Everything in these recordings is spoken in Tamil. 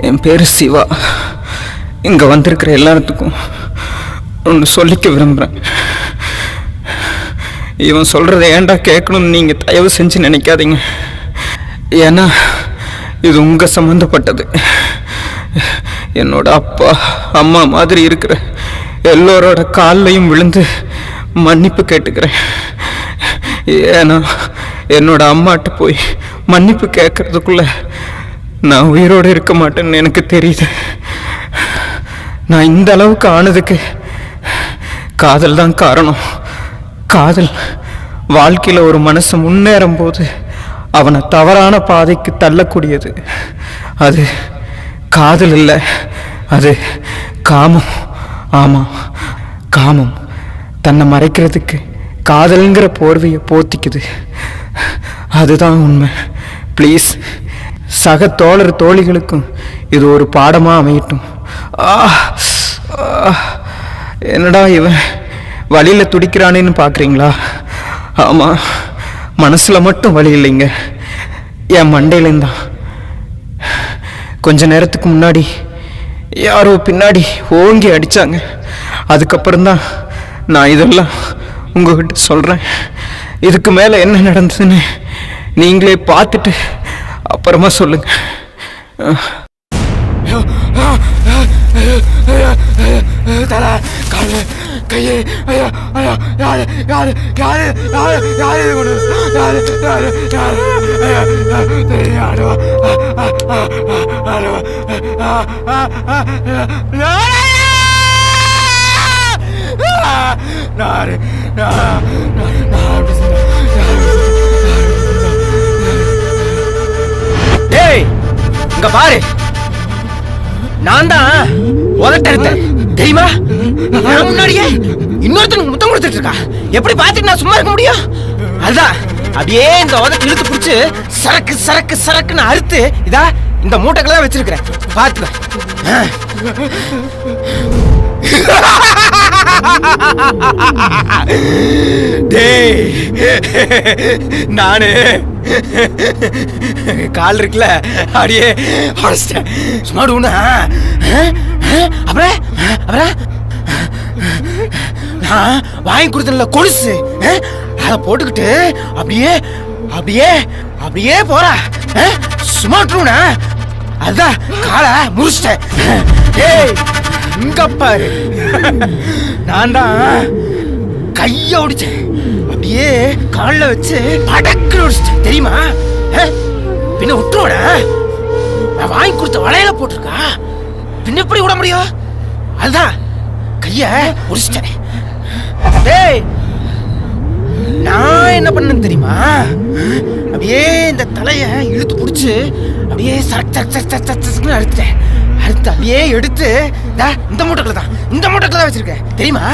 என் பேர் சிவா. இங்கே வந்திருக்கிற எல்லாத்துக்கும் ஒன்று சொல்லிக்க விரும்புகிறேன். இவன் சொல்கிறத ஏன்டா கேட்கணும்னு நீங்கள் தயவு செஞ்சு நினைக்காதீங்க. ஏன்னா இது உங்கள் சம்மந்தப்பட்டது. என்னோட அப்பா அம்மா மாதிரி இருக்கிற எல்லோரோட கால்லையும் விழுந்து மன்னிப்பு கேட்டுக்கிறேன். ஏன்னா என்னோட அம்மாட்ட போய் மன்னிப்பு கேட்கறதுக்குள்ள நான் உயிரோடு இருக்க மாட்டேன்னு எனக்கு தெரியுது. நான் இந்த அளவுக்கு ஆனதுக்கு காதல் தான் காரணம். காதல் வாழ்க்கையில் ஒரு மனசு முன்னேறும் போது அவனை தவறான பாதைக்கு தள்ளக்கூடியது. அது காதல் இல்லை, அது காமம். ஆமாம், காமம் தன்னை மறைக்கிறதுக்கு காதல்ங்கிற போர்வையை போத்திக்குது. அதுதான் உண்மை. ப்ளீஸ், சக தோழர் தோழிகளுக்கும் இது ஒரு பாடமாக அமையட்டும். என்னடா இவன் வழியில் துடிக்கிறானேன்னு பார்க்குறீங்களா? ஆமாம், மனசில் மட்டும் வலி இல்லைங்க, என் மண்டையிலேருந்தான். கொஞ்ச நேரத்துக்கு முன்னாடி யாரோ பின்னாடி ஓங்கி அடித்தாங்க. அதுக்கப்புறம்தான் நான் இதெல்லாம் உங்ககிட்ட சொல்கிறேன். இதுக்கு மேலே என்ன நடந்ததுன்னு நீங்களே பார்த்துட்டு அப்புறமா சொல்லுங்க. தலை காலு கையே ஐயா ஐயா யாரு யாரு யாரு யாரு யாரு இது கொண்டு யாரு யாரு யாரு ஐயா ஆடுவா ஆடுவா நாரு டேய், இங்க பாரு, நான் தான் உதட்டெடுத்தேன் தெரியுமா? முன்னாடியே இன்னொருத்தனுக்கு முத்தம் கொடுத்துட்டு இருக்கா. எப்படி பார்த்துட்டு நான் சும்மா இருக்க முடியும்? அதுதான் அப்படியே இந்த உதட்டு இழுத்து பிடிச்சு சரக்கு சரக்கு சரக்குன்னு அறுத்து இதா இந்த மூட்டைகளை தான் வச்சிருக்கிறேன். பார்த்துக்க. டேய், நானு கால் இருக்குல்ல அப்படியே உடச்சிட்டேன். சும்மா டூனா அப்புறம் அப்புறம் நான் வாங்கி கொடுத்தல கொலுசு அதை போட்டுக்கிட்டு அப்படியே அப்படியே அப்படியே போறா. சும்மா டூனா அதுதான் காலை முறிச்சிட்டேன். ஏய், இங்க பாரு, நான் தான் கைய ஒடிச்சேன். அப்படியே காலில் வச்சு படக்கு ஒடிச்சிட்டேன் தெரியுமா? பின்ன விட்டுருவட, நான் வாங்கி கொடுத்த வளையல போட்டிருக்கா, பின்ன எப்படி விட முடியும்? அதுதான் கைய ஒடிச்சிட்டேன். டேய், நான் என்ன பண்ணேன்னு தெரியுமா? அப்படியே இந்த தலைய இழுத்து பிடிச்சு அப்படியே சரக்கு அறுத்துட்டேன். அறுத்து அப்படியே எடுத்து இந்த மூட்டைக்குள்ள தான் வச்சிருக்கேன் தெரியுமா?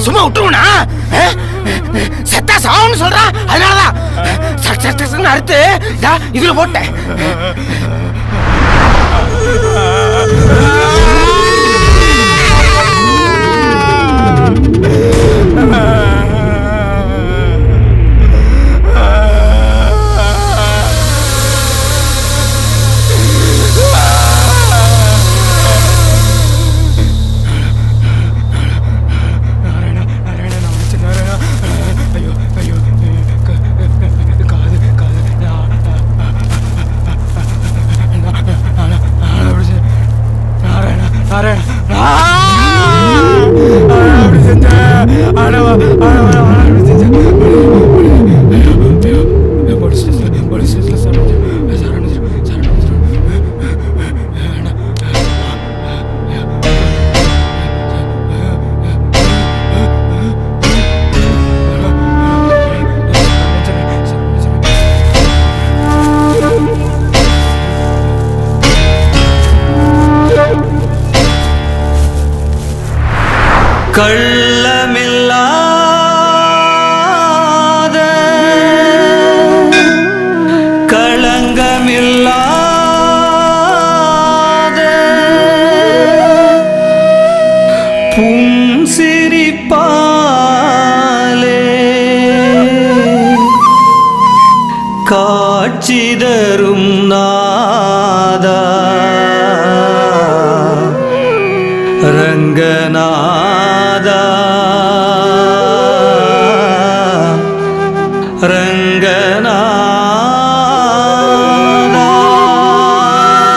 சும்மா விட்டுருவனா? செத்தா சாவுன்னு சொல்றா, அதனாலதான் சரக்கு அறுத்து இதுல போட்டேன். கள்ளமில்லாத களங்கமில்லாத புன்சிரிப்பாலே காட்சி தரும் நாதா ரங்கநாதா ரங்கநாதா.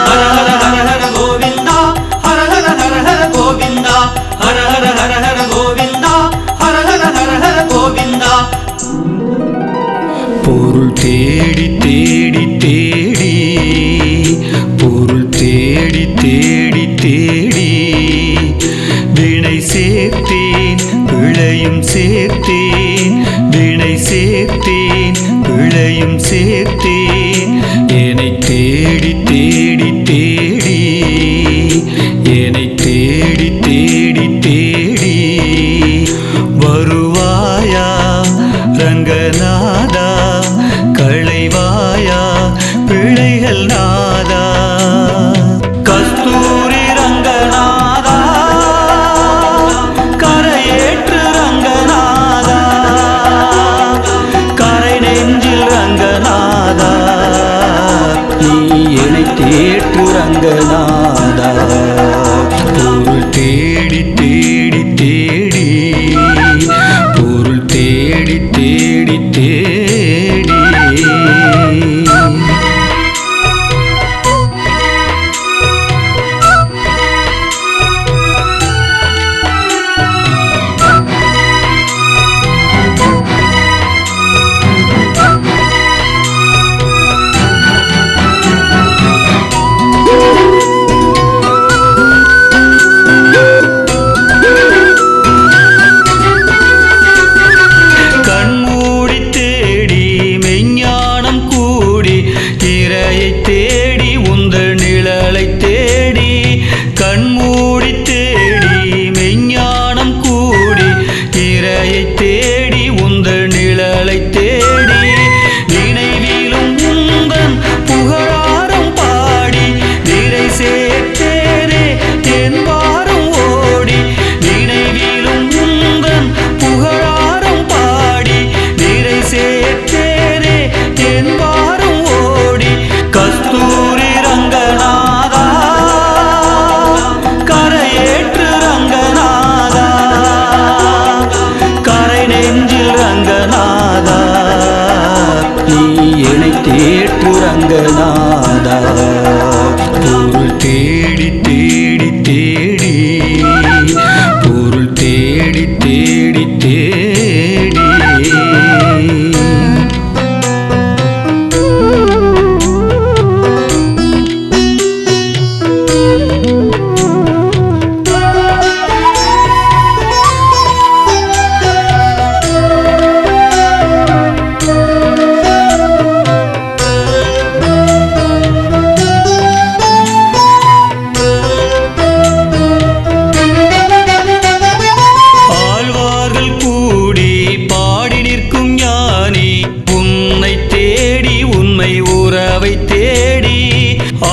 ஹர ஹர ஹர ஹர கோவிந்தா ஹர ஹர ஹர ஹர கோவிந்தா ஹர ஹர ஹர ஹர கோவிந்தா ஹர ஹர ஹர ஹர கோவிந்தா. பொருள் தேடி தேடி தேடி பொருள் தேடி தேடி தேடி வினை சேர்த்தேன் விளையும் சேர்த்தேன் வினை சேர்த்தேன் விளையும் சேர்த்தேன் என்னை தேடி தேடி தேடி என்னை தேடி தேடி தேடி வருவாயா ரங்கநாதா களைவாயா பிழைகள் நாதா கஸ்தூரி ரங்கநாதா கரையேற்று ரங்கநாதா கரை நெஞ்சில் ரங்கநாதா நீ என்னை தேற்று ரங்கநாதா பொருள் தேடி தேடி தேடி பொருள் தேடி தேடி தேடி. கண்மூடி தேடி மெஞ்ஞானம் கூடி இறையை தேடி உந்தன் நிழலை தேடி கண்மூடி தேடி மெஞ்ஞானம் கூடி இறையை தேடி உந்தன் நிழலை தேடி நினைவிலும் உந்தன் புகழாரம் பாடி நிறை சேர்த்தேனே என் வாரம் ஓடி நினைவிலும் உந்தன் புகழாரம் பாடி நிறை சேர்த்தேனே என் வாரம் ஓடி கஸ்தூரி ரங்கநாதா கரையேற்று ரங்கநாதா கரை நெஞ்சில் ரங்கநாதா நீ என்னை தேற்று ரங்கநாதா பொருள் தேடி தேடி தேடி பொருள் தேடி தேடி தேடி. ஆழ்வார்கள் கூடி பாடி நிற்கும் ஞானி உன்னை தேடி உண்மை உறவை தேடி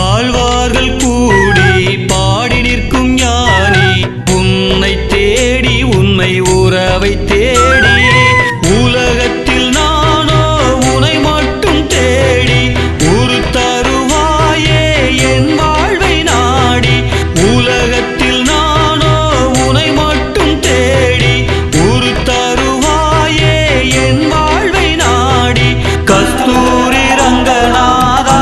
ஆழ்வார்கள் கூடி பாடி நிற்கும் ஞானி உன்னை தேடி உண்மை உறவை தேடி உலகத்தில் நானோ உனை மட்டும் தேடி ஒரு தருவாயே என் வாழ்வை நாடி உலகத்தில் நானோ உனை மட்டும் தேடி ஒரு தருவாயே என் வாழ்வை நாடி கஸ்தூரி ரங்கநாதா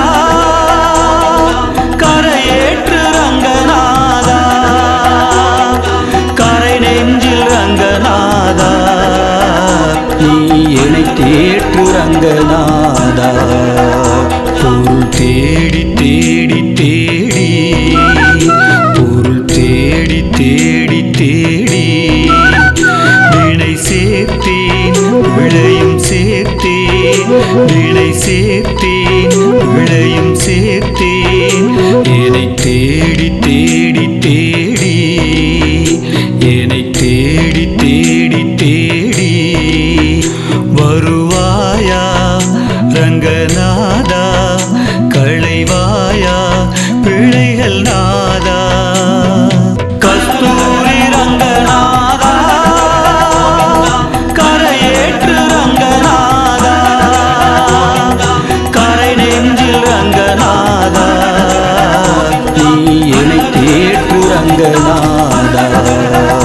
ரங்கநாதா.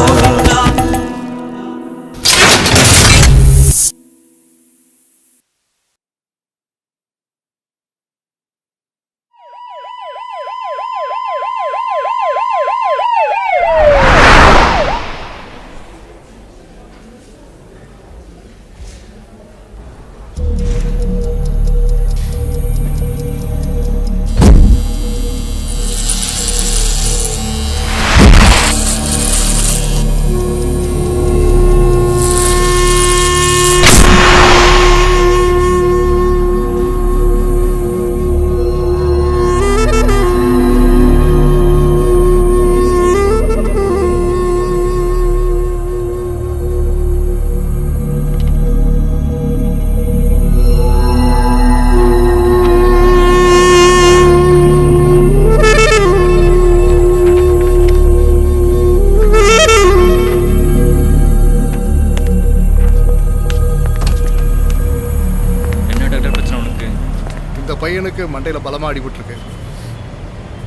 பையனுக்கு மண்டையில் பலமாக அடிபட்டிருக்கு.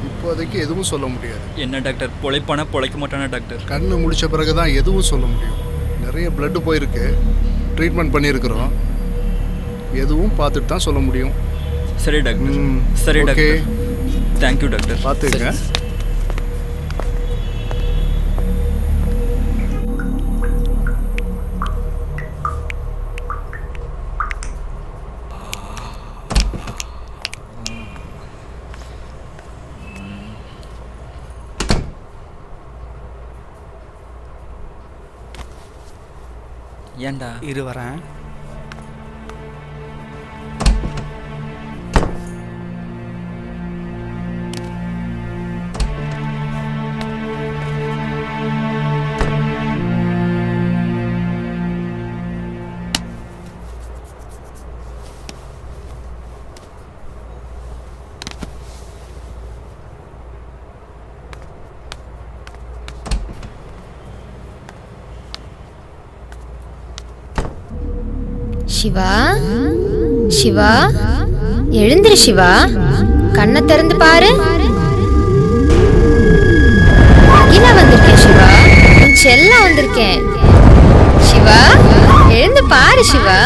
இப்போதைக்கு எதுவும் சொல்ல முடியாது. என்ன டாக்டர், பொழைப்பானா பொழைக்க மாட்டானா டாக்டர்? கண்ணு முடிச்ச பிறகு தான் எதுவும் சொல்ல முடியும். நிறைய பிளட்டு போயிருக்கு, ட்ரீட்மெண்ட் பண்ணியிருக்கிறோம். எதுவும் பார்த்துட்டு தான் சொல்ல முடியும். சரி டாக்டர். சரி டாக்டர், தேங்க்யூ டாக்டர். பார்த்துங்க. ஏண்டா இரு வரேன். சிவா, சிவா, எழுந்திரு சிவா, கண்ணை திறந்து பாரு. அகிலா வந்திருக்கேன் சிவா, உன் செல்ல வந்திருக்கேன். சிவா, எழுந்து பாரு சிவா.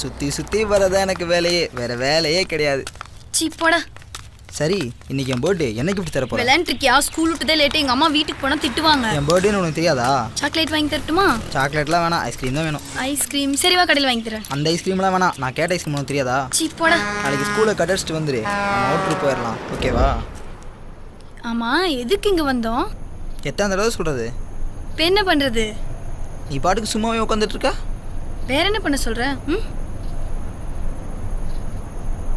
சுற்றி சுற்றி வரதான் எனக்கு வேலையே, வேற வேலையே கிடையாது. சீப்போடா. சரி, இன்னைக்கு என் பர்த்டே, என்ன கிஃப்ட் தர போற? விளையாண்டுருக்கியா? ஸ்கூல் விட்டுதே லேட்டு, எங்க அம்மா வீட்டுக்கு போனா திட்டுவாங்க. என் பர்த்டேன்னு உனக்கு தெரியாதா? சாக்லேட் வாங்கி தரட்டுமா? சாக்லேட்லாம் வேணாம், ஐஸ்கிரீம் தான் வேணும். ஐஸ்கிரீம் சரி வா, கடையில் வாங்கி தரேன். அந்த ஐஸ்கிரீம்லாம் வேணாம், நான் கேட்ட ஐஸ்கிரீம் உனக்கு தெரியாதா? சீப்போடா. நாளைக்கு ஸ்கூலை கட்டடிச்சிட்டு வந்துரு, நம்ம அவுட்ரு போயிடலாம், ஓகேவா? ஆமா, எதுக்கு இங்க வந்தோம்? எத்தனை தடவை சொல்றது? இப்போ என்ன பண்றது? நீ பாட்டுக்கு சும்மாவே உட்காந்துட்டு இருக்கா? வேற என்ன பண்ண சொல்ற?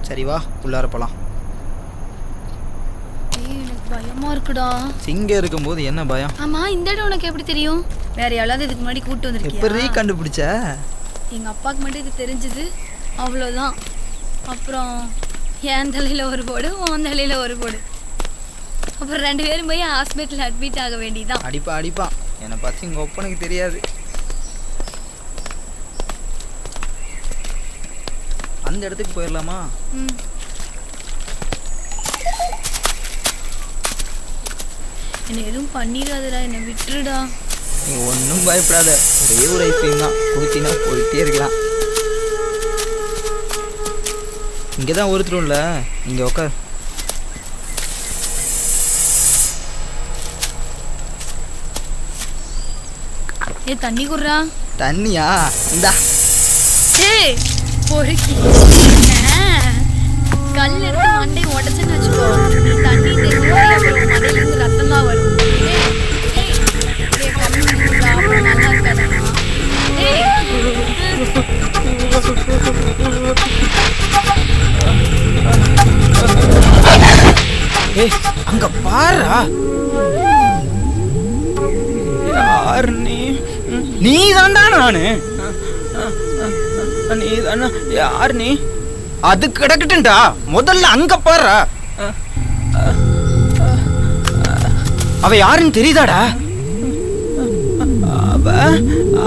சரி வா, உள்ளார போலாம். எனக்கு பயமா இருக்குடா. சிங்கம் இருக்கும்போது என்ன பயம்? ஆமா, இந்த இடம் உனக்கு எப்படி தெரியும்? வேற யாராவது இதுக்கு முன்னாடி கூட்டு வந்திருக்கியா? எப்படி கண்டுபிடிச்ச? எங்க அப்பாவுக்கு மட்டும் இது தெரிஞ்சது, அவ்வளோதான். அப்புறம் என் தலையில ஒரு போடு, உன் தலையில ஒரு போடு. அப்புறம் 2 பேரும் போய் ஹாஸ்பிட்டல் அட்மிட் ஆக வேண்டியதான். அடிப்பான். என்னை பார்த்து எங்கள் ஒப்பனுக்கு தெரியாது. அந்த இடத்துக்கு போயிடலாமா? என்ன எதுவும் பண்ணிடாதடா, என்னை விட்டுருடா. நீ ஒன்றும் பயப்படாத, ஒரே ஒரு ஐஸ்கிரீம் தான், குடிச்சினா போயிட்டே இருக்கலாம். இங்கே தான் ஒருத்தரும் இல்லை, இங்கே உட்கார். ஏ தண்ணி குடுறா. தண்ணியா? இந்தா. ஏய் பொறுக்கி, கல் எடுத்து மண்டை உடச்சுன்னு வச்சுக்கோ. தண்ணி தெரிஞ்சு மண்டையிலிருந்து ரத்தம் தான் வரும். நல்லா இருக்காதா? டேய் அங்க பாருடா. யார் நீ? நீ தான்டா நானு. நீ தானே? யார் நீ? அது கிடக்கட்டும்டா, முதல்ல அங்க பாருடா. அவ யாருன்னு தெரியுதாடா?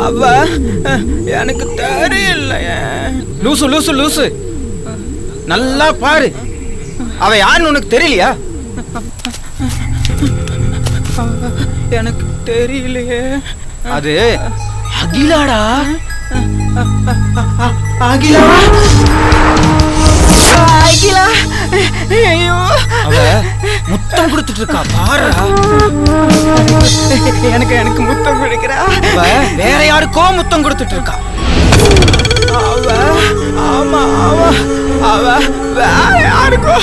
அவ எனக்கு தெரியலையே. லூசு லூசு லூசு, நல்லா பாரு. அவ யாருன்னு உனக்கு தெரியலையா? எனக்கு தெரியலையே. அது அகிலாடா. அகிலா? அகிலா? ஐயோ, அவ முத்தம் கொடுத்துட்டு இருக்கா பாருடா. எனக்கு முத்தம் கொடுக்கிறா. அவ வேற யாருக்கோ முத்தம் கொடுத்துட்டு இருக்கா. ஆமா ஆமா, அவ வேற யாருக்கோ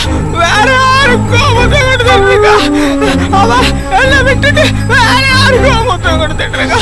முத்தம் கொடுத்துட்டு இருக்கா. அவ என்ன விட்டுட்டு வேற யாருக்கோ முத்தம் கொடுத்துட்டு இருக்கா.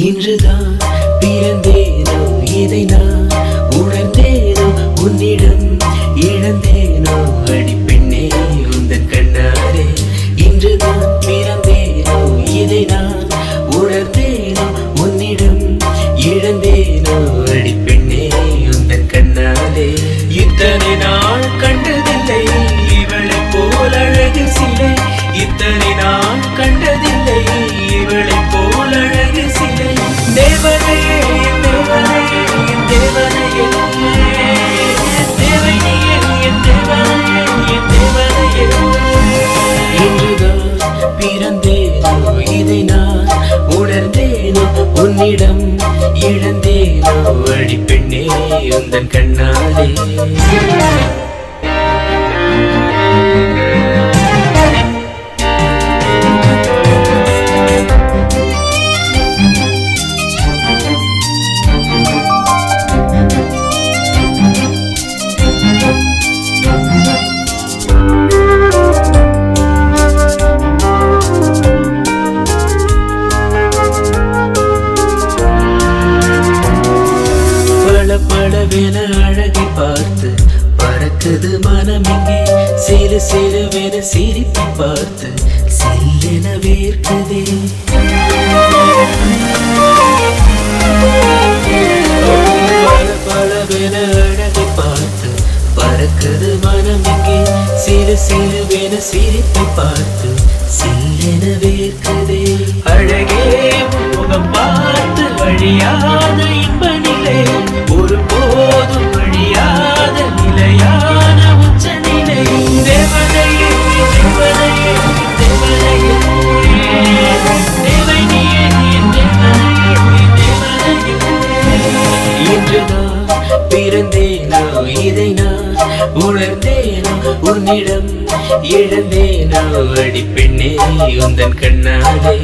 இன்றுதான் பிறந்தேனோ, இதை நான் உணர்ந்தேனோ, உன்னிடம் இழந்தேனோ அடிப்பெண்ணே உந்தன் கண்ணாலே. இன்றுதான் பிறந்தேனோ, இதை நான் உணர்ந்தேனோ, உன்னிடம் இழந்தேனோ அடிப்பெண்ணே உந்தன் கண்ணாலே. இத்தனை நாள் கண்டதில்லை இவளை போல் அழகு சிலை, இத்தனை நாள் கண்டதில்லை இவளை போல் அழகு சிலை. தேவனையே தேவனையே தேவனையே தேவனையே தேவனையே தேவனையே. இன்றுதான் பிறந்தேனோ, இதை நான் உணர்ந்தேனோ, உன்னிடம் இழந்தேனோ அடிப்பெண்ணே உந்தன் கண்ணாலே. பளபளவென அழகை பார்த்து பறக்குது மனம் இங்கே, சிறு சிறுவென சிரிப்பை பார்த்து சில்லென வேர்க்குதே. பளபளவென அழகை பார்த்து பறக்குது மனம் இங்கே, சிறு சிறுவென சிரிப்பை பார்த்து சில்லென வேர்க்குதே. அழகே முகம் பார்த்து வழியாத இன்ப நிலை, ஒரு போதும் வழியாத நிலையான உச்ச நிலை. தேவதையே தேவதையே தேவதையே தேவனையே தேவனையே தேவனையே. இன்றுதான் பிறந்தேனோ, இதை நான் உணர்ந்தேனோ, உன்னிடம் இழந்தேனோ அடிப்பெண்ணே உந்தன் கண்ணாலே.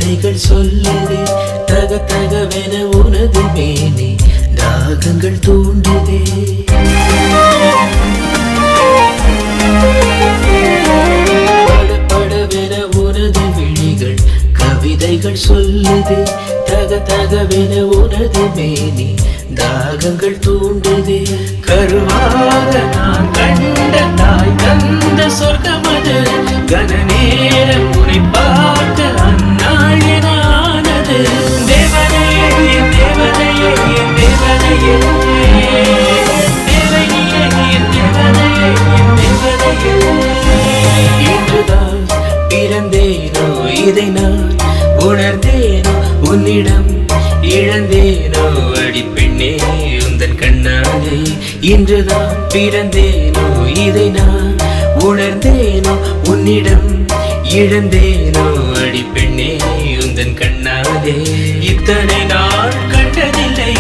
கவிதைகள் சொல்லுதே தக தகவென உனது மேனி ராகங்கள் தூண்டுதே படபடவென உனது விழிகள் கவிதைகள் சொல்லுதே தக தகவென உனது மேனி தாகங்கள் தூண்டுதே கருவாக நான் கண்ட தாய் தந்த சொர்க்கமது கன நேரம் உன்னை பார்க்க அந்நாள் எனானது தேவதையே என் தேவதையே என் தேவதையே தேவதையே என் தேவதையே என் தேவதையே இன்றுதான் பிறந்தேனோ இதை நான் உணர்ந்தேனோ உன்னிடம் இழந்தேனோ அடி பெண்ணே உந்தன் கண்ணாலே இன்றுதான் பிறந்தேனோ இதை நான் உணர்ந்தேனோ உன்னிடம் இழந்தேனோ அடி பெண்ணே உந்தன் கண்ணாலே இத்தனை நாள் கண்டதில்லை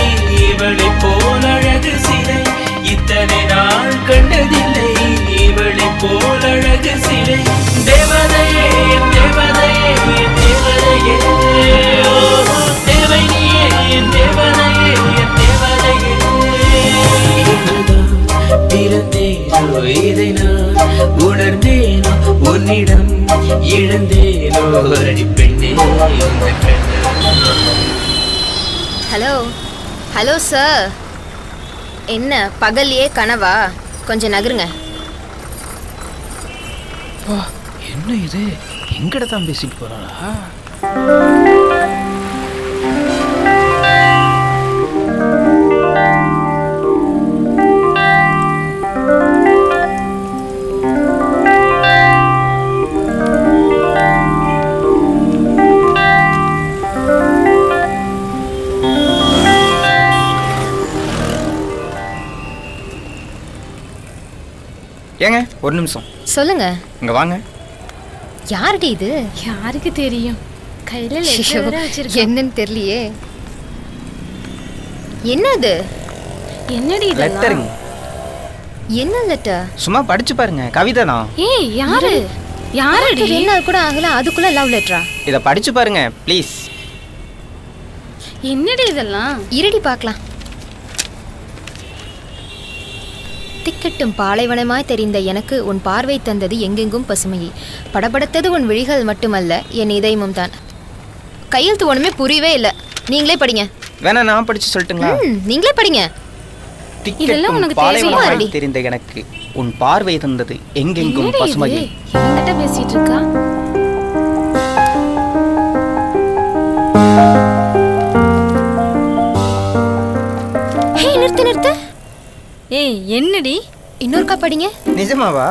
இவளை போல் அழகு சிலை இத்தனை நாள் கண்டதில்லை இவளை போல் அழகு சிலை தேவதையே தேவதையே தேவதையே தேவை நீயே என் தேவதையே என் தேவதையே பிறந்தேனோ இதை நான் உணர்ந்தேனோ உன்னிடம் இழந்தேனோ அடி பெண்ணே ஹலோ ஹலோ சார், என்ன பகல்லையே கனவா? கொஞ்சம் நகருங்க. என்ன இது எங்கிட்ட தான் பேசிட்டு போறாளா? ஏங்க ஒரு நிமிஷம் சொல்லுங்க. இங்க வாங்க. யாருடி இது? யாருக்கு தெரியும்? கையில லெட்டர் வேற வச்சிருக்கேன். என்னன்னு தெரியலையே. என்னது? என்னடி இது? லெட்டருங்க. என்ன லெட்டர்? சும்மா படிச்சு பாருங்க, கவிதை தான். ஏய் யாரு? யாரடி? என்ன கூட ஆகல, அதுக்குள்ள லவ் லெட்டரா? இதை படிச்சு பாருங்க ப்ளீஸ். என்னடி இதெல்லாம்? இருடி பார்க்கலாம். திக்கட்டும் பாலைவனமாய் தெரிந்த எனக்கு உன் பார்வை தந்தது எங்கெங்கும் பசுமையை, படபடத்தது உன் விழிகள் மட்டுமல்ல என் இதயமும் தான். கையெழுத்து ஒண்ணுமே புரியவே இல்லை. நீங்களே படிங்க. வேணா நான் படிச்சு சொல்லட்டுங்களா? நீங்களே படிங்க. இதெல்லாம் உனக்கு பாலைவனமாய் தெரிந்த எனக்கு உன் பார்வை தந்தது எங்கெங்கும் பசுமையை. என்கிட்ட பேசிட்டு இருக்கா? ஹே நிறுத்து நிறுத்து. ஏய் என்னடி? இன்னொருக்கா படிங்க. நிஜமாவா?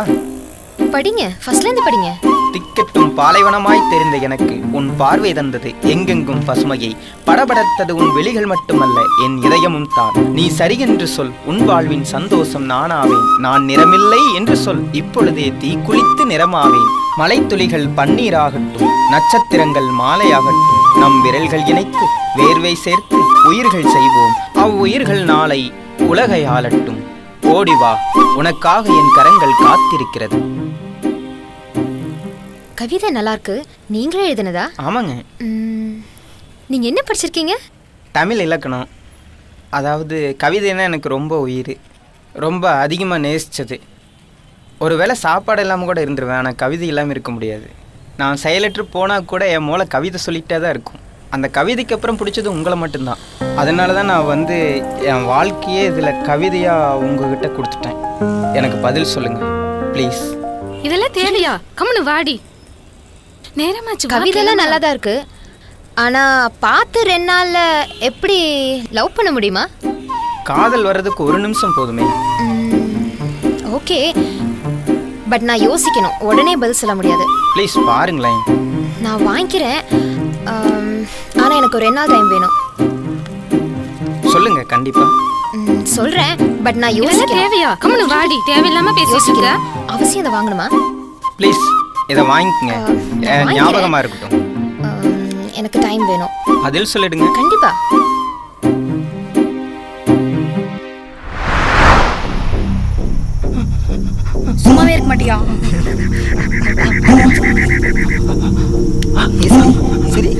படிங்க, ஃபர்ஸ்ட்ல இருந்து படிங்க. திக்கட்டும் பாலைவனமாய் தெரிந்த எனக்கு உன் பார்வை தந்தது எங்கெங்கும் பசுமையை, படபடத்தது உன் வெளிகள் மட்டுமல்ல என் இதயமும் தான். நீ சரி என்று சொல், உன் வாழ்வின் சந்தோஷம் நானாவேன். நான் நிறமில்லை என்று சொல், இப்பொழுதே தீ குளித்து நிறமாவேன். மலைத்துளிகள் பன்னீராகட்டும், நட்சத்திரங்கள் மாலையாகட்டும், நம் விரல்கள் இணைத்து வேர்வை சேர்த்து உயிர்கள் செய்வோம். அவ்வுயிர்கள் நாளை உலகை ஆளட்டும். ஓடிவா, உனக்காக என் கரங்கள் காத்திருக்கிறது. கவிதை நல்லா இருக்கு. நீங்களே எழுதுனதா? ஆமாங்க. நீங்க என்ன படிச்சிருக்கீங்க? தமிழ் இலக்கணம். அதாவது கவிதைன்னா எனக்கு ரொம்ப உயிர், ரொம்ப அதிகமாக நேசித்தது. ஒருவேளை சாப்பாடு இல்லாமல் கூட இருந்துருவேன், ஆனால் கவிதை இல்லாமல் இருக்க முடியாது. நான் செயலற்று போனால் கூட என் மூளை கவிதை சொல்லிகிட்டே தான் இருக்கும். அந்த கவிதைக்கு அப்புறம் பிடிச்சது உங்களை மட்டும்தான். அதனால தான் நான் என் வாழ்க்கையே இதில் கவிதையாக உங்ககிட்ட கொடுத்துட்டேன். எனக்கு பதில் சொல்லுங்கள் ப்ளீஸ். இதெல்லாம் தேவையா? கம்முனு வாடி. நேரமாச்சு. கவிதைலாம் நல்லா தான் இருக்கு. ஆனால் பார்த்து 2 நாளில் எப்படி லவ் பண்ண முடியுமா? காதல் வர்றதுக்கு 1 நிமிஷம் போதுமே. ஓகே, பட் நான் யோசிக்கணும், உடனே பதில் சொல்ல முடியாது. ப்ளீஸ் பாருங்களேன். நான் வாங்கிக்கிறேன், ஆனால் எனக்கு ஒரு 2 நாள் டைம் வேணும். சொல்லுங்க கண்டிப்பா சொல்றேன், பட் நான் யோசிக்கிறேன். தேவையா? கம்முனு வாடி. தேவையில்லாம பேசிட்டு இருக்க. அவசியம் இதை வாங்கணுமா? ப்ளீஸ் இதை வாங்கிக்கங்க, ஞாபகமா இருக்கட்டும். எனக்கு டைம் வேணும். பதில் சொல்லிடுங்க. கண்டிப்பா. சும்மாவே இருக்க மாட்டியா? சரி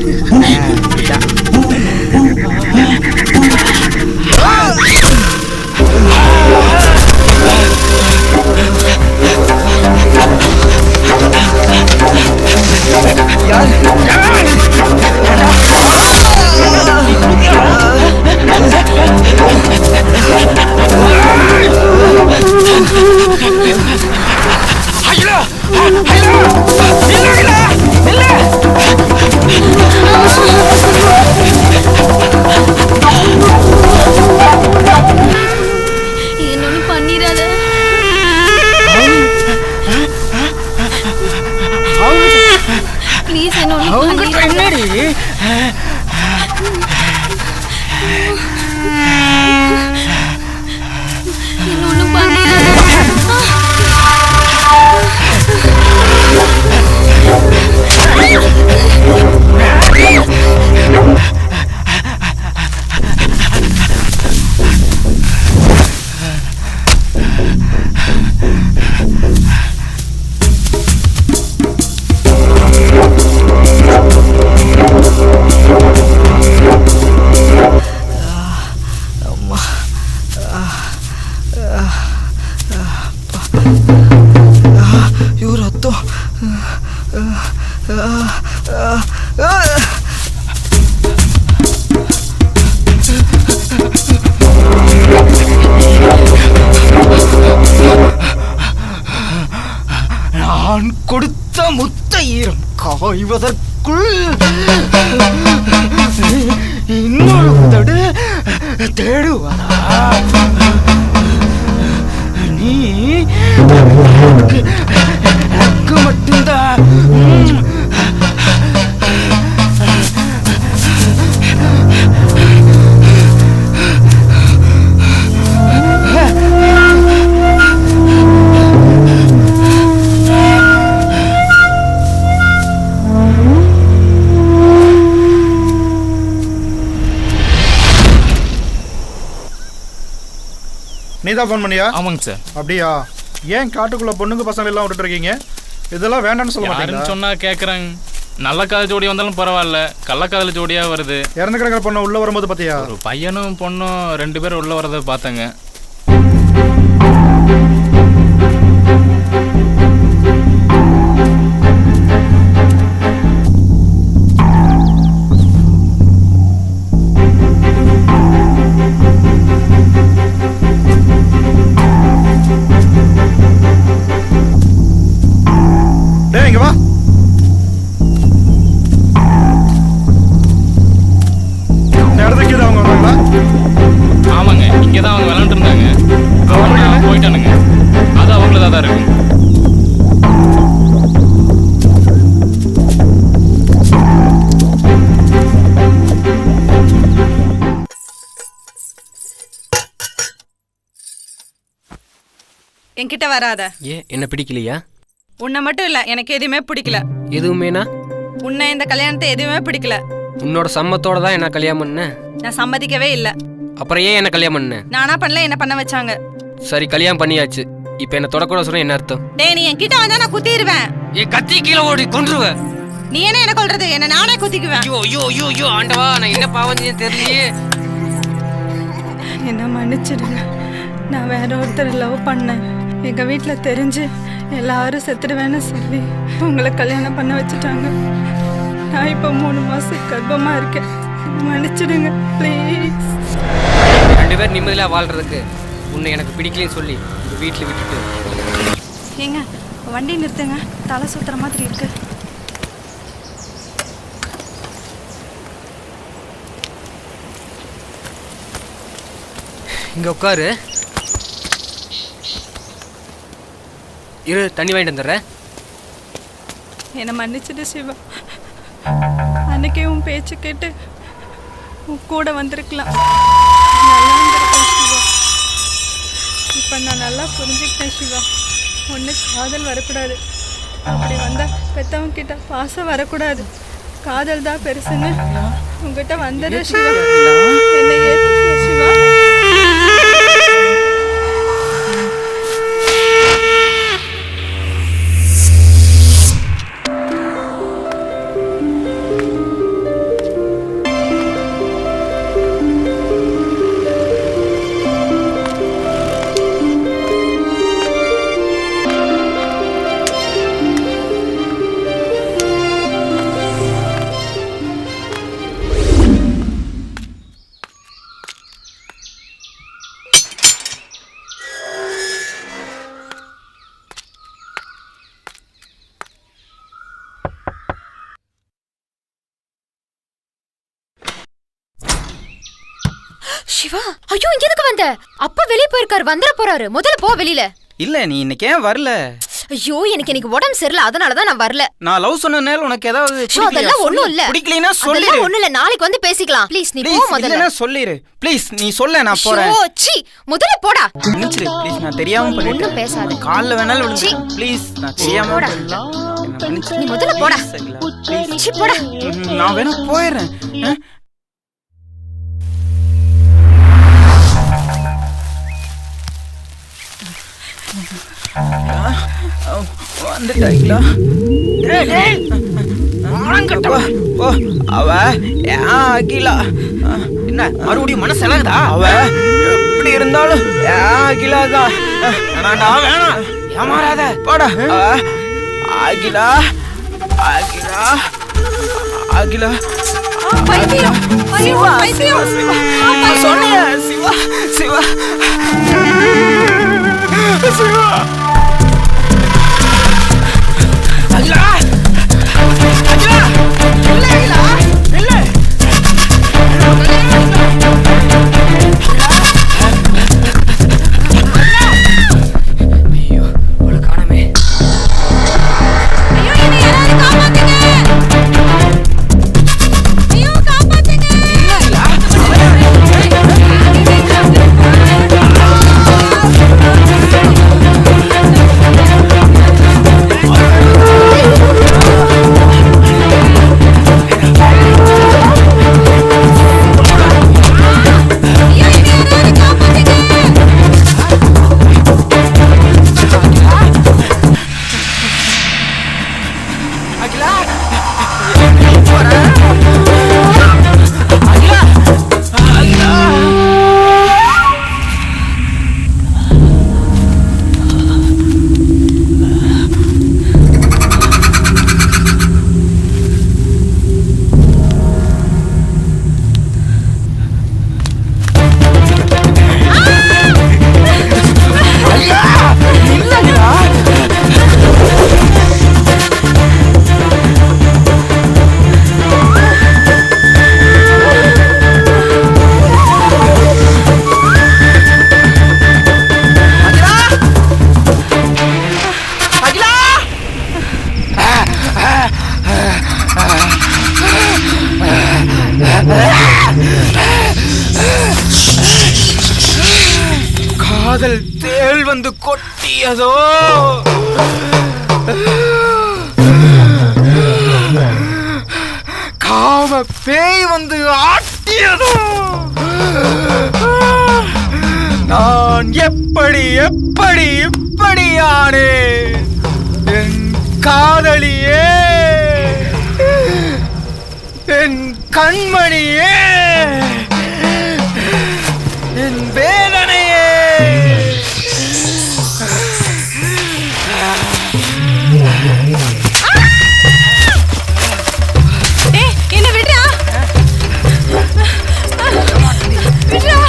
கொடுத்த முத்த ஈரம் காய்வதற்குள் இன்னொரு உதடு தேடுவதா? நீ எனக்கு மட்டும்தான். நீதான் ஃபோன் பண்ணியா? ஆமாங்க சார். அப்படியா? ஏன் காட்டுக்குள்ள பொண்ணுங்க பசங்க எல்லாம் விட்டுட்டு இருக்கீங்க? இதெல்லாம் வேண்டாம்னு சொல்ல மாட்டீங்களா? சொன்னா கேக்குறாங்க. நல்ல காதல் ஜோடி வந்தாலும் பரவாயில்ல, கள்ளக்காதல் ஜோடியா வருது. இறந்து கிடக்கிற பொண்ணு உள்ள வரும்போது பாத்தியா? ஒரு பையனும் பொண்ணும் 2 பேரும் உள்ள வரதை பார்த்தங்க. இங்க வா. இந்த இடத்துக்கு அவங்க வந்தாங்களா? ஆமாங்க, இங்கதான் அவங்க விளையாண்டு இருந்தாங்க. போயிட்டானுங்க. அது அவங்களதா தான் இருக்கும். என்கிட்ட வராத. ஏன் என்ன பிடிக்கலையா? உன்னை மட்டும் இல்ல, எனக்கு எதுவுமே பிடிக்கல. எதுவுமேனா? உன்னை இந்த கல்யாணத்தை எதுவுமே பிடிக்கல. உன்னோட சம்மத்தோட தான் என்ன கல்யாணம் பண்ண. நான் சம்மதிக்கவே இல்ல. அப்புறம் ஏன் என்ன கல்யாணம் பண்ண? நானா பண்ணல, என்ன பண்ண வச்சாங்க. சரி, கல்யாணம் பண்ணியாச்சு. இப்ப என்ன தொடக்கூட சொன்ன என்ன அர்த்தம்? டேய், நீ என்கிட்ட வந்தா நான் குத்திடுவேன். ஏ கத்தி கீழே ஓடி கொன்றுவ. நீ என்ன கொல்றது? என்ன நானே குத்திக்குவேன். ஐயோ ஐயோ ஐயோ ஐயோ ஆண்டவா, நான் என்ன பாவம் செஞ்சேன்னு தெரியலையே. என்ன மன்னிச்சிடுங்க. நான் வேற ஒருத்தர் லவ் பண்ணேன். எங்க வீட்டுல தெரிஞ்சு எல்லாரும் செத்துடுவேன்னு சொல்லி உங்களை கல்யாணம் பண்ண வச்சுட்டாங்க. நான் இப்போ 3 மாசம் கர்ப்பமா இருக்கேன். மன்னிச்சிடுங்க ப்ளீஸ். 2 பேர் நிம்மதியா வாழ்றதுக்கு உன்னை எனக்கு பிடிக்கலன்னு சொல்லி இந்த வீட்டில் விட்டுட்டு. ஏங்க வண்டி நிறுத்துங்க, தலை சுத்துற மாதிரி இருக்கு. இங்க உட்காரு. இரு, தண்ணி வாங்கிட்டு வந்துடுறேன். என்னை மன்னிச்சிடு சிவா. அன்னைக்கே உன் பேச்சு கேட்டு உன் கூட வந்திருக்கலாம். நல்லா இருந்திருக்கேன் சிவா. இப்போ நான் நல்லா புரிஞ்சுக்கிட்டேன் சிவா. ஒன்று காதல் வரக்கூடாது. அப்படி வந்தால் பெற்றவங்க கிட்ட பாசம் வரக்கூடாது. காதல் தான் பெருசுன்னு உங்ககிட்ட வந்துடு சிவா. என்னை ஏற்றுக்க சிவா. சிவா, ஐயோ இங்க எதுக்கு வந்த? அப்பா வெளிய போயிருக்காரு, வந்துட போறாரு. முதல்ல போ வெளியில. இல்ல, நீ இன்னைக்கு ஏன் வரல? ஐயோ, எனக்கு உடம்பு சரியில்லை, அதனாலதான் நான் வரல. நான் லவ் சொன்னனால உனக்கு ஏதாவது அதெல்லாம் ஒண்ணும் இல்ல. பிடிக்கலைனா சொல்லு. ஒண்ணும் இல்ல, நாளைக்கு வந்து பேசிக்கலாம். ப்ளீஸ் நீ போ முதல்ல. இல்லனா சொல்லிரு. ப்ளீஸ் நீ சொல்ல, நான் போறேன். ஓ சி, முதல்ல போடா. நிச்சிரு ப்ளீஸ், நான் தெரியாம பண்ணிட்டேன். ஒண்ணும் பேசாத. கால்ல வேணாலும் விழுந்து. ப்ளீஸ் நான் தெரியாம போடா. பண்ணிட்டேன். நீ முதல்ல போடா. சி போடா. நான் வேணா போயிடுறேன். வந்துட்டாங்களா? அவ அகிலா என்ன மறுபடியும் மனசு இலகுதா? அவ எப்படி இருந்தாலும் அகிலா தான். வேணாம், ஏமாறாத போடா. அகிலா அகிலா அகிலா சொன்னிய சிவா சிவா சிவா காதல் தேள் வந்து கொட்டியதோ, காம பேய் வந்து ஆட்டியதோ, நான் எப்படி எப்படி இப்படியானே என் காதலியே, என் கண்மணியே, என் வேதனையே. என்ன விடுறா விடுறா.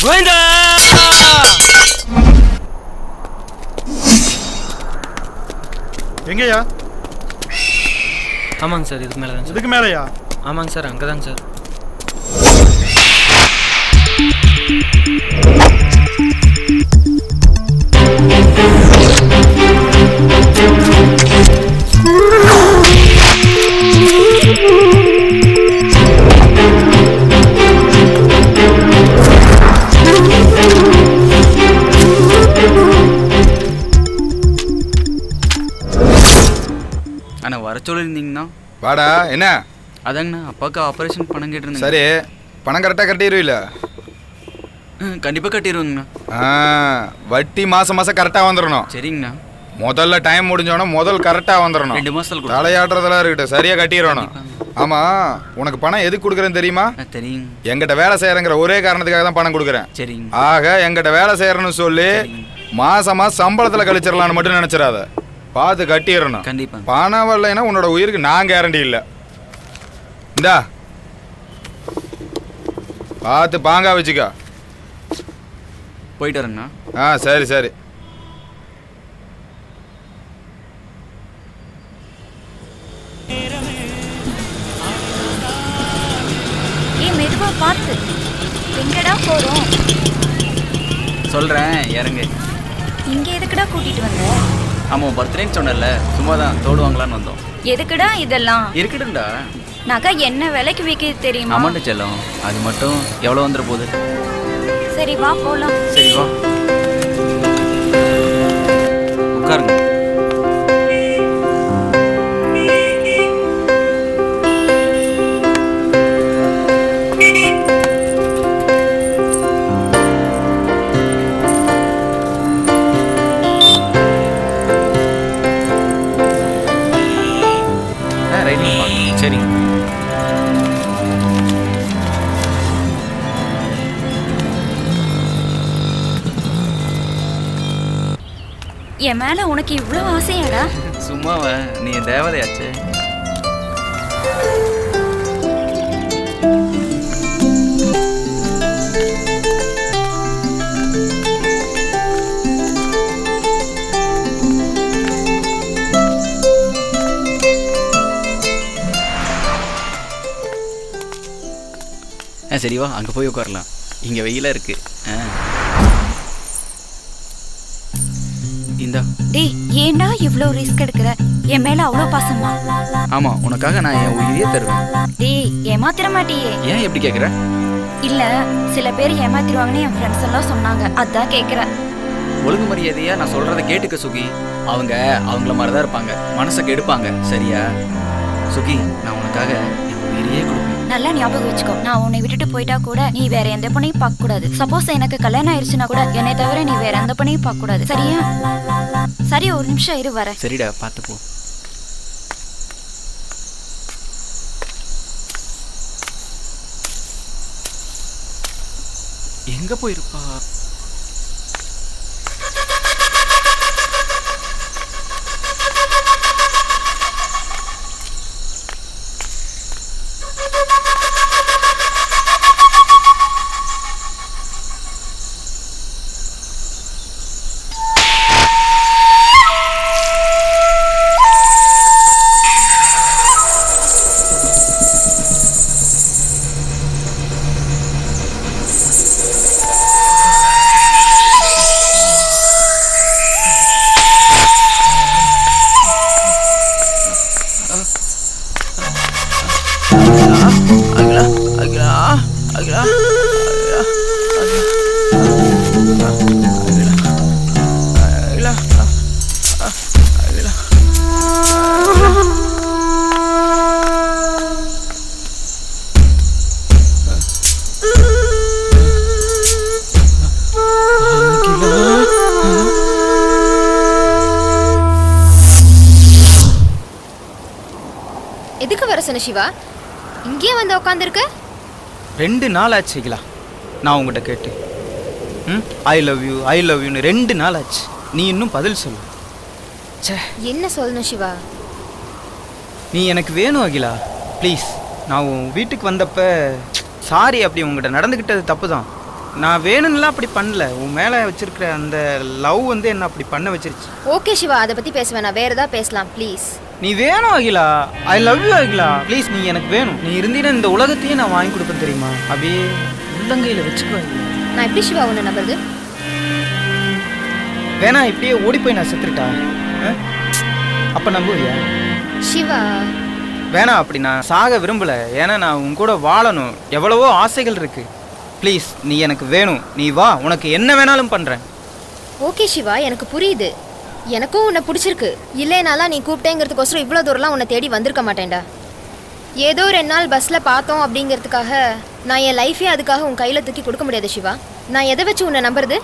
கோவிந்தா! எங்கய்யா? ஆமாங்க சார், இதுக்கு மேலே தான் சார். இதுக்கு மேலையா? ஆமாங்க சார், அங்கே தாங்க சார். அண்ணா வர சொல்லியிருந்தீங்கண்ணா. வாடா. என்ன? அதாங்கண்ணா அப்பாவுக்கு ஆப்ரேஷன் பணம் கேட்டிருந்தேன். சரி, பணம் கரெக்டாக கட்டிடுவீல? கண்டிப்பாக கட்டிடுவோங்கண்ணா. வட்டி மாதம் மாதம் கரெக்டாக வந்துடணும். சரிங்கண்ணா. முதல்ல டைம் முடிஞ்சோன்னா முதல் கரெக்டாக வந்துடணும். 2 மாதத்துல தலையாட்டுறதெல்லாம் இருக்கட்டும், சரியாக கட்டிடணும். ஆமாம், உனக்கு பணம் எதுக்கு கொடுக்குறேன்னு தெரியுமா? தெரியுங்க. எங்கிட்ட வேலை செய்கிறங்கிற ஒரே காரணத்துக்காக தான் பணம் கொடுக்குறேன். சரிங்க. ஆக எங்கிட்ட வேலை செய்கிறேன்னு சொல்லி மாதமாக சம்பளத்தில் கழிச்சிடலான்னு மட்டும் நினச்சிடாத. பார்த்து கட்டிடணும். கண்டிப்பா. பணம் வரலைன்னா உன்னோட உயிருக்கு நான் கேரண்டி இல்லை. இந்தா பார்த்து பாங்கா வச்சுக்கா. போயிட்டு வரேங்கண்ணா. சரி சரி. மெதுவா பார்த்து. எங்கடா போறோம்? சொல்றேன், இறங்கு. இங்க எதுக்குடா கூட்டிட்டு வந்த? ஆமாம், பர்த்டேன்னு சொன்னல, சும்மா தான் தோடுவாங்களான்னு வந்தோம். எதுக்குடா இதெல்லாம்? இருக்கட்டும்டா. நகை என்ன விலைக்கு விற்கிது தெரியுமா? அமௌண்ட் செல்லும், அது மட்டும் எவ்வளோ வந்துட போகுது. சரி வா போலாம். சரி வா உட்காருங்க. சரி. என் மேல உனக்கு இவ்வளவு ஆசையாடா? சும்மாவ, நீ தேவதையாச்சு. சரி வா, அங்கே போய் உட்காரலாம். இங்கே வெயிலாக இருக்கு. இந்தா. டேய், ஏன்டா இவ்ளோ ரிஸ்க் எடுக்கிற? என் மேல அவ்வளோ பாசமா? ஆமாம், உனக்காக நான் என் உயிரையே தருவேன். டேய், ஏமாத்திர மாட்டியே? ஏன் எப்படி கேட்குற? இல்ல, சில பேர் ஏமாத்திடுவாங்கன்னு என் ஃப்ரெண்ட்ஸ் எல்லாம் சொன்னாங்க, அதான் கேட்குறேன். ஒழுங்கு மரியாதையா நான் சொல்றதை கேட்டுக்க சுகி. அவங்க அவங்கள மாதிரி தான் இருப்பாங்க, மனசை கெடுப்பாங்க. சரியா சுகி? நான் உனக்காக என் உயிரையே கொடுப்பேன். நல்லா ஞாபகம் வச்சுக்கோ, நான் உன்னை விட்டுட்டு போயிட்டா கூட நீ வேற எந்த பொண்ணையும் பார்க்க கூடாது. சப்போஸ் எனக்கு கல்யாணம் ஆயிடுச்சுன்னா கூட என்னை தவிர நீ வேற எந்த பொண்ணையும் பார்க்க கூடாது. சரியா? சரி, ஒரு நிமிஷம் இரு, வரேன். சரிடா, பார்த்து போ. எங்க போயிருப்பா? எதுக்கு வர சொன்ன சிவா? இங்கே வந்து உட்காந்துருக்க? 2 நாள் ஆச்சு அகிலா நான் உங்ககிட்ட கேட்டு. I love you I love யூன்னு 2 நாள் ஆச்சு. நீ இன்னும் பதில் சொல்லு. சே, என்ன சொல்லணும் சிவா? நீ எனக்கு வேணும் அகிலா, ப்ளீஸ். நான் உன் வீட்டுக்கு வந்தப்ப சாரி, அப்படி உங்ககிட்ட நடந்துக்கிட்டது தப்பு தான். நான் வேணும்லாம் அப்படி பண்ணல. உன் மேலே வச்சிருக்கிற அந்த லவ் வந்து என்ன அப்படி பண்ண வச்சிருச்சு. ஓகே சிவா, அதை பற்றி பேசுவேன். நான் வேற ஏதாவது பேசலாம் ப்ளீஸ். நீ வேணும் அகிலா, ஐ லவ் யூ அகிலா, ப்ளீஸ். நீ எனக்கு வேணும். நீ இருந்தீங்கன்னா இந்த உலகத்தையே நான் வாங்கி கொடுப்பேன் தெரியுமா? அப்படியே உள்ளங்கையில் வச்சுக்குவேன். நான் எப்படி சிவா உன்னை நம்புறது? வேணா இப்படியே ஓடி போய் நான் செத்துட்டா அப்ப நம்புவியா? சிவா வேணா, அப்படி நான் சாக விரும்பல. ஏன்னா நான் உன் கூட வாழணும். எவ்வளவோ ஆசைகள் இருக்கு. ப்ளீஸ், நீ எனக்கு வேணும். நீ வா, உனக்கு என்ன வேணாலும் பண்றேன். ஓகே சிவா, எனக்கு புரியுது. எனக்கும் உன்னை பிடிச்சிருக்கு. இல்லைனாலாம் நீ கூப்பிட்டேங்கிறதுக்கோசரம் இவ்வளோ தூரம்லாம் உன்னை தேடி வந்திருக்க மாட்டேன்டா. ஏதோ 2 நாள் பஸ்ஸில் பார்த்தோம் அப்படிங்கிறதுக்காக நான் என் லைஃபே அதுக்காக உன் கையில் தூக்கி கொடுக்க முடியாது சிவா. நான் எதை வச்சு உன்னை நம்புறது?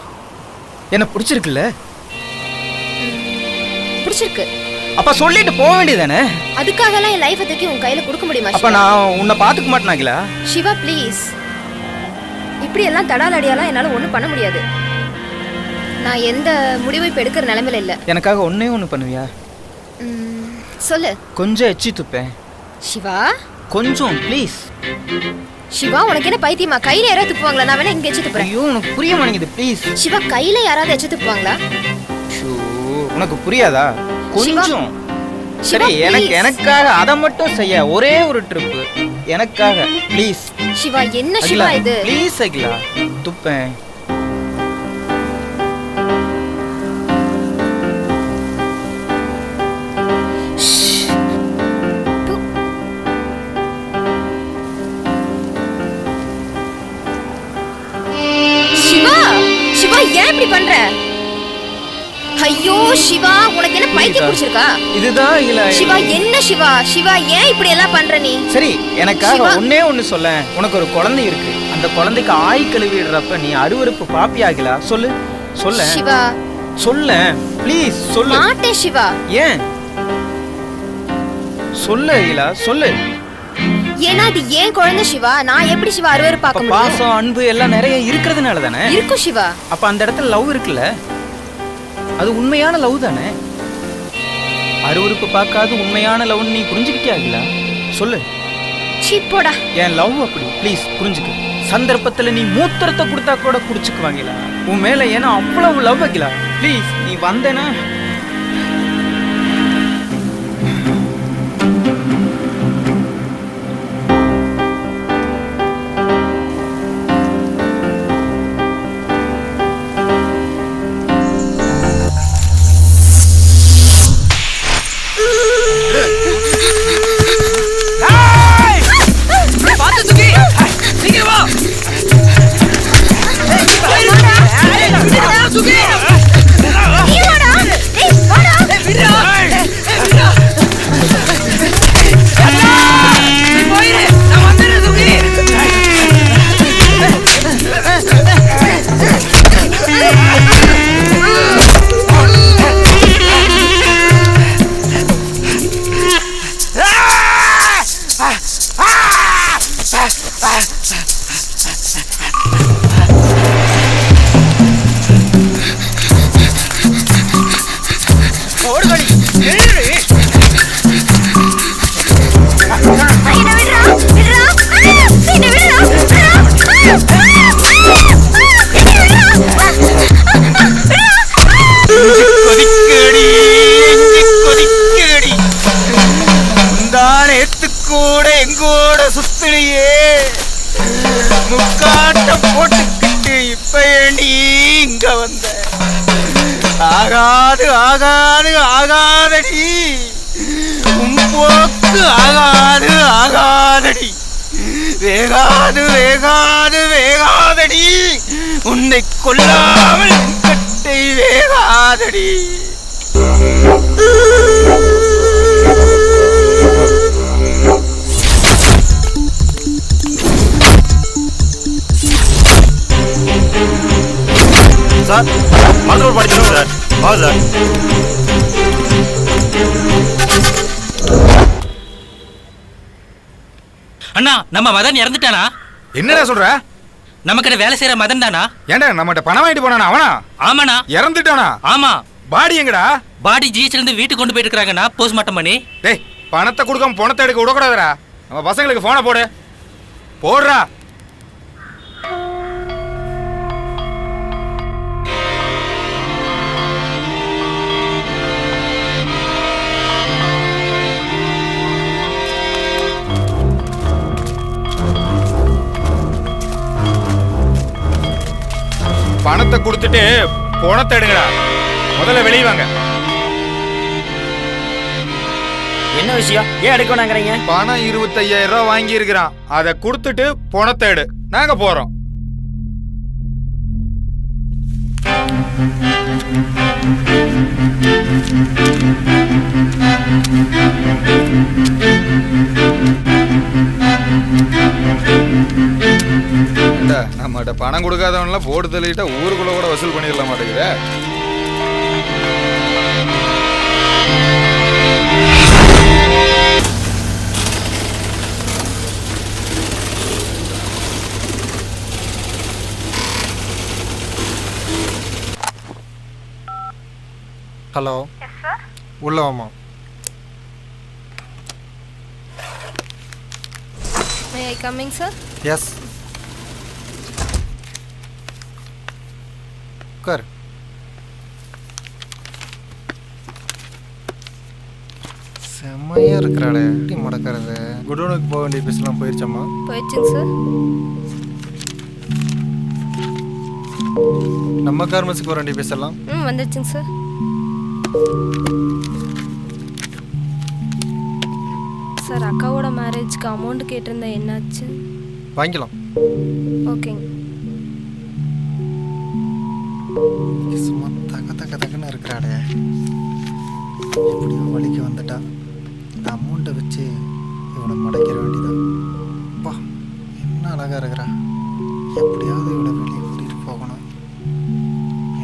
என்ன பிடிச்சிருக்குல்ல? பிடிச்சிருக்கு. அப்ப சொல்லிட்டு போக வேண்டியதானே? அதுக்காகலாம் என் லைஃபை தூக்கி உன் கையில் கொடுக்க முடியுமா? அப்ப நான் உன்னை பார்த்துக்க மாட்டேனாங்களா? சிவா ப்ளீஸ், இப்படியெல்லாம் தடாலடியாலாம் என்னால் ஒன்றும் பண்ண முடியாது. நான் எந்த முடிவை இப்போ எடுக்கிற நிலைமையில இல்லை. எனக்காக ஒன்று பண்ணுவியா? சொல்லு. கொஞ்சம் எச்சி துப்பேன் சிவா. கொஞ்சம் ப்ளீஸ். சிவா, உனக்கு என்ன பைத்தியமா? கையில யாராவது துப்புவாங்களா? நான் வேணா இங்க எச்சி துப்புறேன். ஐயோ, உனக்கு புரிய மாட்டேங்குது ப்ளீஸ். சிவா, கையில யாராவது எச்சி துப்புவாங்களா? உனக்கு புரியாதா? கொஞ்சம். சரி, எனக்காக அதை மட்டும் செய்ய ஒரே ஒரு ட்ரிப் எனக்காக ப்ளீஸ். சிவா, என்ன சிவா இது? ப்ளீஸ் அகிலா, துப்பேன். ஏன் இப்படி பண்ற? ஐயோ சிவா, உனக்கு என்ன பைத்தியம் பிடிச்சிருக்கா? இதுதான் இல்ல சிவா. என்ன சிவா? சிவா, ஏன் இப்படி எல்லாம் பண்ற நீ? சரி, எனக்காக ஒண்ணு சொல்ல. உனக்கு ஒரு குழந்தை இருக்கு. அந்த குழந்தைக்கு ஆய் கழுவிடுறப்ப நீ அருவருப்பு பாப்பியாகலா? சொல்லு சொல்ல சிவா. சொல்ல ப்ளீஸ், சொல்லு. மாட்டேன் சிவா. ஏன்? சொல்லு அகிலா, சொல்லு. ஏன்னா அது ஏன் குழந்தை சிவா. நான் எப்படி சிவா அருவருப்பு பார்க்க முடியும்? பாசம் அன்பு எல்லாம் நிறைய இருக்கிறதுனால தானே இருக்கும் சிவா. அப்ப அந்த இடத்துல லவ் இருக்குல்ல, அது உண்மையான லவ் தானே. அருவருப்பு பார்க்காது உண்மையான லவ் நீ புரிஞ்சுக்கிட்டியாகலா? சொல்லு. சீப்போடா. என் லவ் அப்படி, ப்ளீஸ் புரிஞ்சுக்க. சந்தர்ப்பத்துல நீ மூத்திரத்தை கொடுத்தா கூட குடிச்சுக்குவாங்களா உன் மேல? ஏன்னா அவ்வளவு லவ் வைக்கலா. ப்ளீஸ், நீ வந்தேனா சுகி ஆகாது ஆகாது ஆகாதடி, உன் போக்கு ஆகாது ஆகாதடி, வேகாது வேகாது வேகாதடி, உன்னை கொல்லாமல் கட்டை வேகாதடி. சார் மண்டபம் படிக்கணும் சார். வா சார். அண்ணா, நம்ம மதன் இறந்துட்டானா? என்னடா சொல்ற? நமக்கிட்ட வேலை செய்யற மதன் தானா? ஏன்டா நம்மகிட்ட பணம் வாங்கிட்டு போனானா அவனா? ஆமாண்ணா. இறந்துட்டானா? ஆமா. பாடி எங்கடா? பாடி ஜிஹெச்ல இருந்து வீட்டுக்கு கொண்டு போயிட்டு இருக்காங்கண்ணா, போஸ்ட்மார்ட்டம் பண்ணி. டேய், பணத்தை கொடுக்காம பணத்தை எடுக்க விடக்கூடாதுடா. நம்ம பசங்களுக்கு போனை போடு. போடுறா. பணத்தை கொடுத்துட்டு பணத்தை எடுங்கடா. முதல்ல வெளியே வாங்க. என்ன விஷயம்? ஏன் எடுக்க வேணாங்கிறீங்க? பணம் 25,000 ரூபாய் வாங்கி இருக்கிறான். அதை கொடுத்துட்டு பணத்தை எடு. நாங்க போறோம். நம்மகிட்ட பணம் கொடுக்காதவன்லாம் போட்டு தள்ளிட்டா ஊருக்குள்ள கூட வசூல் பண்ணிடல மாட்டேங்குது. ஹலோ, உள்ள வாமா. May I coming, sir? Yes, உட்கார். செம்மையா இருக்கிறாளே, எப்படி மடக்கிறது? குடோனுக்கு போக வேண்டிய பீஸ்லாம் போயிருச்சம்மா? போயிடுச்சுங்க சார். நம்ம கார்மெண்ட்ஸுக்கு வர வேண்டிய பீஸ் எல்லாம் வந்துடுச்சுங்க சார். சார், அக்காவோட மேரேஜ்க்கு அமௌண்ட் கேட்டிருந்தேன், என்னாச்சு? வாங்கிக்கலாம். ஓகேங்க. சும்மா தக தக தகன்னு இருக்கிறாடே, எப்படியோ வழிக்கு வந்துட்டா. இந்த அமௌண்ட்டை வச்சு இவனை முடைக்கிற வேண்டியதான். அப்பா, என்ன அழகா இருக்கிறா. எப்படியாவது இவளை வெளியே கூட்டிகிட்டு போகணும்.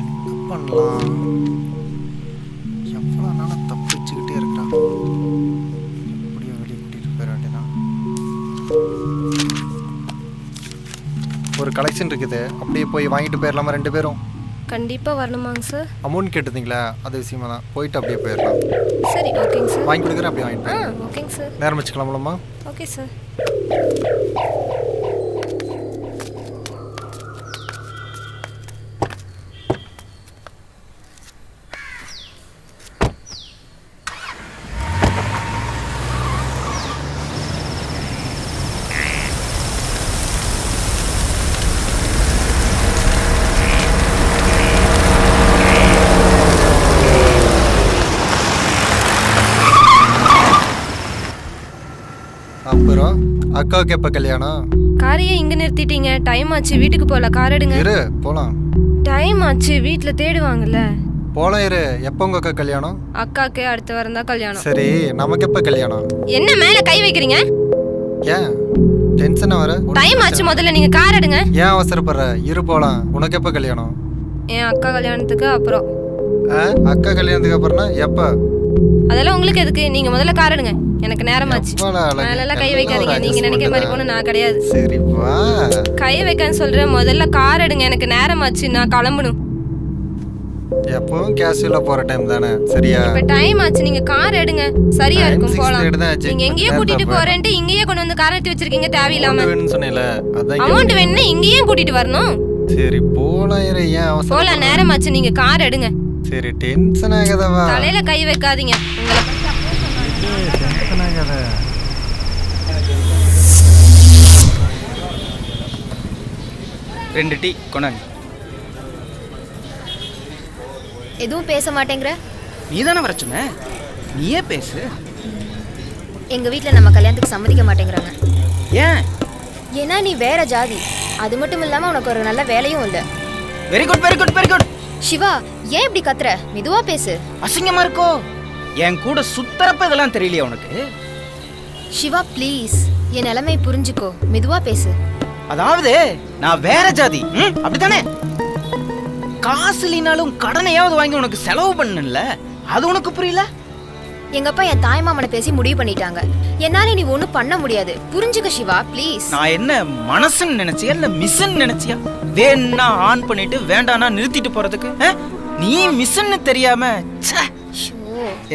என்ன பண்ணலாம்? எவ்வளோ நாளும் தப்பிச்சுக்கிட்டே இருக்கிறான். எப்படியோ வெளியே கூட்டிகிட்டு போயிட வேண்டியதான். ஒரு கலெக்ஷன் இருக்குது, அப்படியே போய் வாங்கிட்டு போயிடலாமா ரெண்டு பேரும்? கண்டிப்பாக வரணுமாங்க சார்? அமௌண்ட் கேட்டிருந்தீங்களா, அது விஷயமா தான். போயிட்டு அப்படியே போயிடலாம். சரி, ஓகேங்க சார். வாங்கி கொடுக்குறேன், அப்படியே வாங்கிட்டு போயிடலாம். ஓகேங்க சார். நேரம் வச்சுக்கலாம்லம்மா? Okay sir. அப்புறம் அக்காவுக்கு எப்போ கல்யாணம்? காரையே இங்கே நிறுத்திட்டீங்க, டைம் ஆச்சு, வீட்டுக்கு போகல. கார் எடுங்க. இரு போகலாம். டைம் ஆச்சு, வீட்டில் தேடுவாங்கல்ல. போகலாம், இரு. எப்போ உங்கள் அக்கா கல்யாணம்? அக்காக்கு அடுத்த வாரம் தான் கல்யாணம். சரி, நமக்கு எப்போ கல்யாணம்? என்ன மேலே கை வைக்கிறீங்க? ஏன் டென்ஷனாக வர? டைம் ஆச்சு, முதல்ல நீங்க கார் எடுங்க. ஏன் அவசரப்படுற? இரு போகலாம். உனக்கு எப்போ கல்யாணம்? என் அக்கா கல்யாணத்துக்கு அப்புறம். அக்கா கல்யாணத்துக்கு அப்புறம்னா எப்போ? அதெல்லாம் உங்களுக்கு எதுக்கு? நீங்க முதல்ல கார் எடுங்க, எனக்கு நேரம் ஆச்சு. மேலெல்லாம் கை வைக்காதீங்க, நீங்க நினைக்கிற மாதிரி பொண்ணு நான் கிடையாது. சரி வா. கை வைக்கான்னு சொல்றேன், முதல்ல கார் எடுங்க, எனக்கு நேரம் ஆச்சு, நான் கிளம்பணும். எப்பவும் கேஷுவலா போற டைம் தானே, சரியா? இப்ப டைம் ஆச்சு, நீங்க கார் எடுங்க, சரியா இருக்கும், போலாம். நீங்க எங்கேயே கூட்டிட்டு போறேன்ட்டு இங்கேயே கொண்டு வந்து கார் எடுத்து வச்சிருக்கீங்க தேவையில்லாம. வேணும்னு சொன்னேல, அதான் அமௌண்ட் வேணும்னா இங்கேயே கூட்டிட்டு வரணும். சரி போலாம், இரு. ஏன் அவசரம்? போலாம், நேரம் ஆச்சு, நீங்க கார் எடுங்க. சரி, டென்ஷன் ஆகாதவா? தலையில கை வைக்காதீங்க, உங்களை டென்ஷன் ஆகாத. ரெண்டு டீ கொண்டாங்க. எதுவும் பேச மாட்டேங்கிற? நீ தானே வர சொன்ன, நீயே பேசு. எங்க வீட்டில் நம்ம கல்யாணத்துக்கு சம்மதிக்க மாட்டேங்கிறாங்க. ஏன்? ஏன்னா நீ வேற ஜாதி. அது மட்டும் இல்லாம உனக்கு ஒரு நல்ல வேலையும் இல்லை. Very good very good very good. Siva, ஏன் இப்படி கத்துற? மெதுவா பேசு. அசிங்கமா இருக்கோ? என் கூட சுத்தரப்ப இதெல்லாம் தெரியலையா உனக்கு? சிவா ப்ளீஸ், என் நிலைமை புரிஞ்சுக்கோ. மெதுவா பேசு. அதாவது நான் வேற ஜாதி, அப்படித்தானே? காசு இல்லைனாலும் கடனையாவது வாங்கி உனக்கு செலவு பண்ணல, அது உனக்கு புரியல? எங்க அப்பா என் தாய் மாமனை பேசி முடிவு பண்ணிட்டாங்க. என்னால நீ ஒண்ணும் பண்ண முடியாது. புரிஞ்சுக்க சிவா ப்ளீஸ். நான் என்ன மனசுன்னு நினைச்சியா இல்ல மிஷன் நினைச்சியா? வேணா ஆன் பண்ணிட்டு வேண்டானா நிறுத்திட்டு போறதுக்கு நீ மிஷன்னு தெரியாம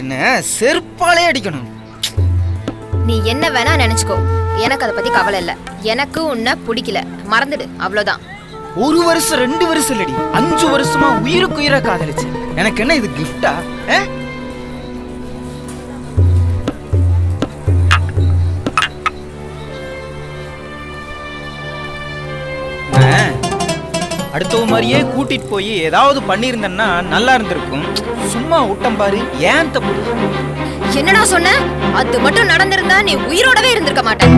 என்ன செருப்பாலே அடிக்கணும். நீ என்ன வேணா நினைச்சுக்கோ, எனக்கு அதை பத்தி கவலை இல்ல. எனக்கு உன்னை பிடிக்கல, மறந்துடு, அவ்வளவுதான். 1 வருஷம் 2 வருஷம் இல்லடி, 5 வருஷமா உயிருக்கு உயிரா காதலிச்சு. எனக்கு என்ன இது கிஃப்டா? அடுத்தவ மாதிரியே கூட்டிட்டு போய் ஏதாவது பண்ணியிருந்தேன்னா நல்லா இருந்திருக்கும். சும்மா விட்டம் பாரு. ஏன் தப்பு? என்னடா சொன்ன? அது மட்டும் நடந்திருந்தா நீ உயிரோடவே இருந்திருக்க மாட்டேன்.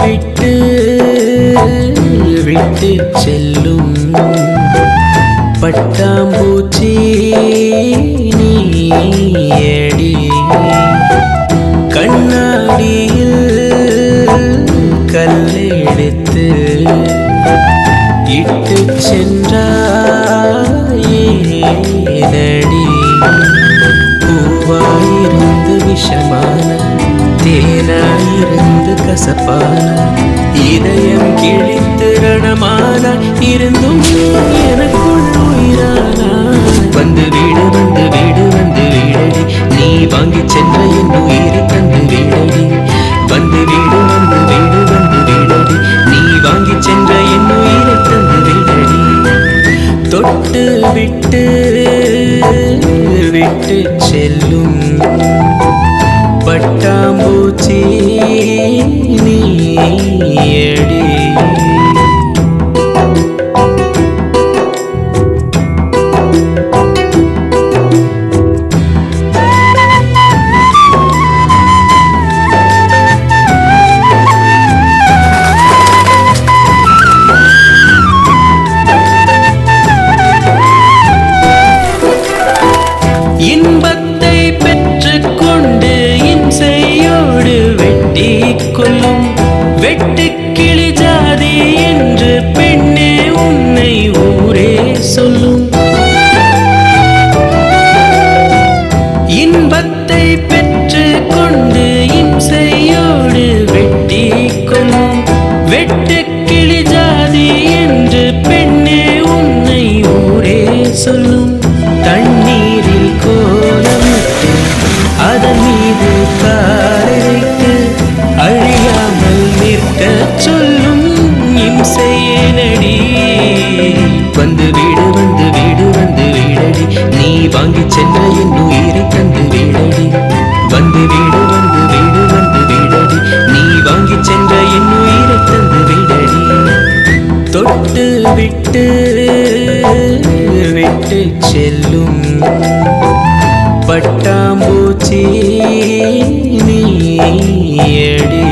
விட்டு விட்டு செல்லும் பட்டாம்பூச்சி நீயடி, கண்ணாடியில் கல்லெடுத்து இட்டு சென்றாயேனடி, பூவாயிருந்து விஷமான தேனாயிருந்து கசப்பான இதயம் கிழித்து ரணமான இருந்தும் எனக்குள் உயிரானா. வந்து வீடு வந்து வீடு வந்து வீடடி, நீ வாங்கி சென்ற என் உயிரை தந்து வீடடி. வந்து வீடு வந்து வீடு வந்து வீடடி, நீ வாங்கி சென்ற என் உயிரை தந்து வீடடி. தொட்டு விட்டு விட்டு செல்லும் பட்டாம்பூச்சி நீயடி. இன்பத்தை பெற்றுக்கொண்டு இம்சையோடு வெட்டி கொள்ளும் வெட்டுக்கிளி ஜாதி என்று பெண்ணே உன்னை ஊரே சொல்லும். இன்பத்தை பெற்றுக்கொண்டு இம்சையோடு வெட்டி கொள்ளும் வெட்டுக்கிளி ஜாதி என்று பெண்ணே உன்னை ஊரே சொல்லும். தண்ணீரில் கோலமிட்டு அதன் மீது காலை வைத்து அழியாமல் நிற்க சொல்லும் இம்சையேனடி. வந்து வீடு வந்து வீடு வந்து வீடடி, நீ வாங்கி சென்ற என் உயிரை தந்து வீடடி. வந்து வீடு வந்து வீடு வந்து வீடடி, நீ வாங்கி சென்ற என் உயிரை தந்து வீடடி. தொட்டு விட்டு விட்டு செல்லும் பட்டாம்பூச்சி நீயடி.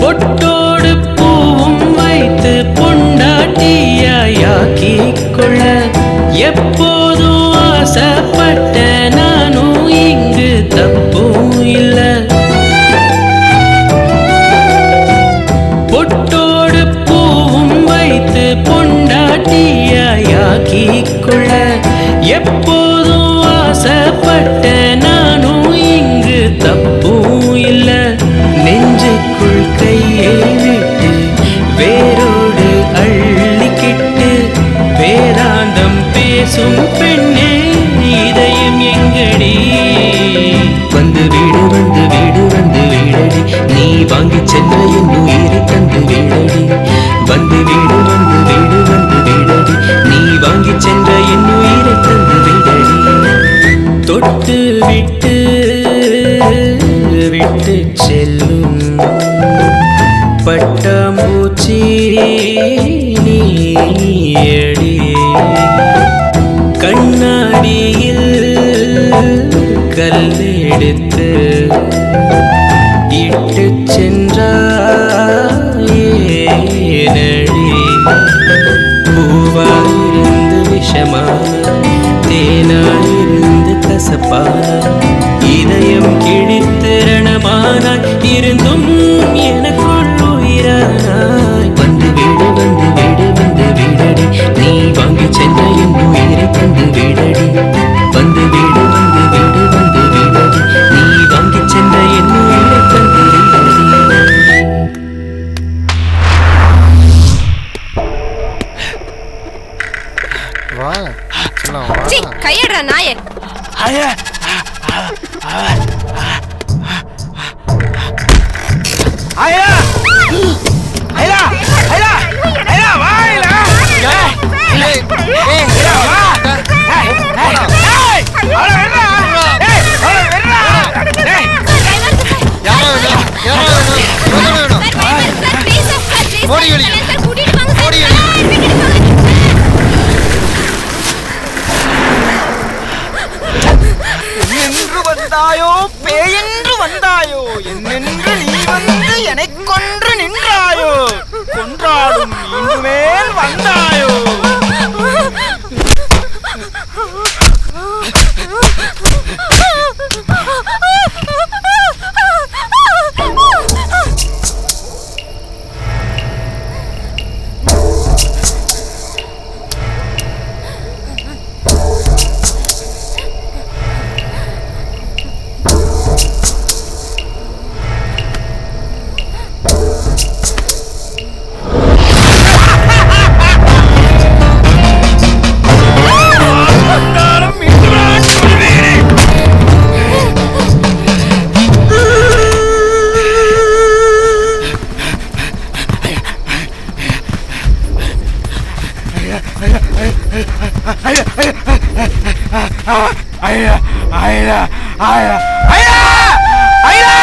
பொட்டோடு பூவும் வைத்து பொண்டாட்டியாக்கி கொள்ள எப்போதும் ஆசைப்பட்ட நானும் வாங்கிக்கொள்ள எப்போதும் ஆசைப்பட்ட நானும் இங்கு தப்பும் இல்ல. நெஞ்சுக்குள் கையை விட்டு வேரோடு அள்ளிக்கிட்டு வேதாந்தம் பேசும் பெண்ணே இதயம் எங்கடி? வந்து வீடு வந்து வீடு வந்து வீடடி, நீ வாங்கி சென்ற என் உயிரை தந்து வீடடி. வந்து வீடு வந்து வீடு வந்து வீடடி, நீ வாங்கி சென்ற என் உயிரை தந்து வீடடி. தொட்டு விட்டு விட்டு செல்லும் பட்டாம்பூச்சி நீயடி. கண்ணாடியில் கல்லெடுத்து இட்டு சென்றாயேனடி. பூவாயிருந்து விஷமான தேனாயிருந்து கசப்பான இதயம் கிழித்து ரணமானாய் இருந்தும் எனக்குள் உயிரானாய். வந்து வீடு வந்து வீடு வந்து வீடடி, நீ வாங்கி சென்ற என் உயிரை தந்து வீடடி. வந்து வீடு வந்து வீடு வந்து வீடடி, நீ வாங்கி சென்ற என் உயிரை தந்து வீடடி. வா சீ, கையடுறா நாயே. ஐயா ஐயா ஐயா ஐயா ஐயா வா ஐயா ஏய் ஐயா வா ஏய் அவள வெறா ஏய் அவள வெறா ஏய் யாரோ ஓடி வெளிய ஓடி வெளிய. என்று வந்தாயோ பேயென்று வந்தாயோ, என்னென்று நீ வந்து என்னை கொன்று நின்றாயோ, கொன்றாலும் இன்று மேல் வந்தாயோ. ஐயா ஐயா ஐயா ஐயா ஐயா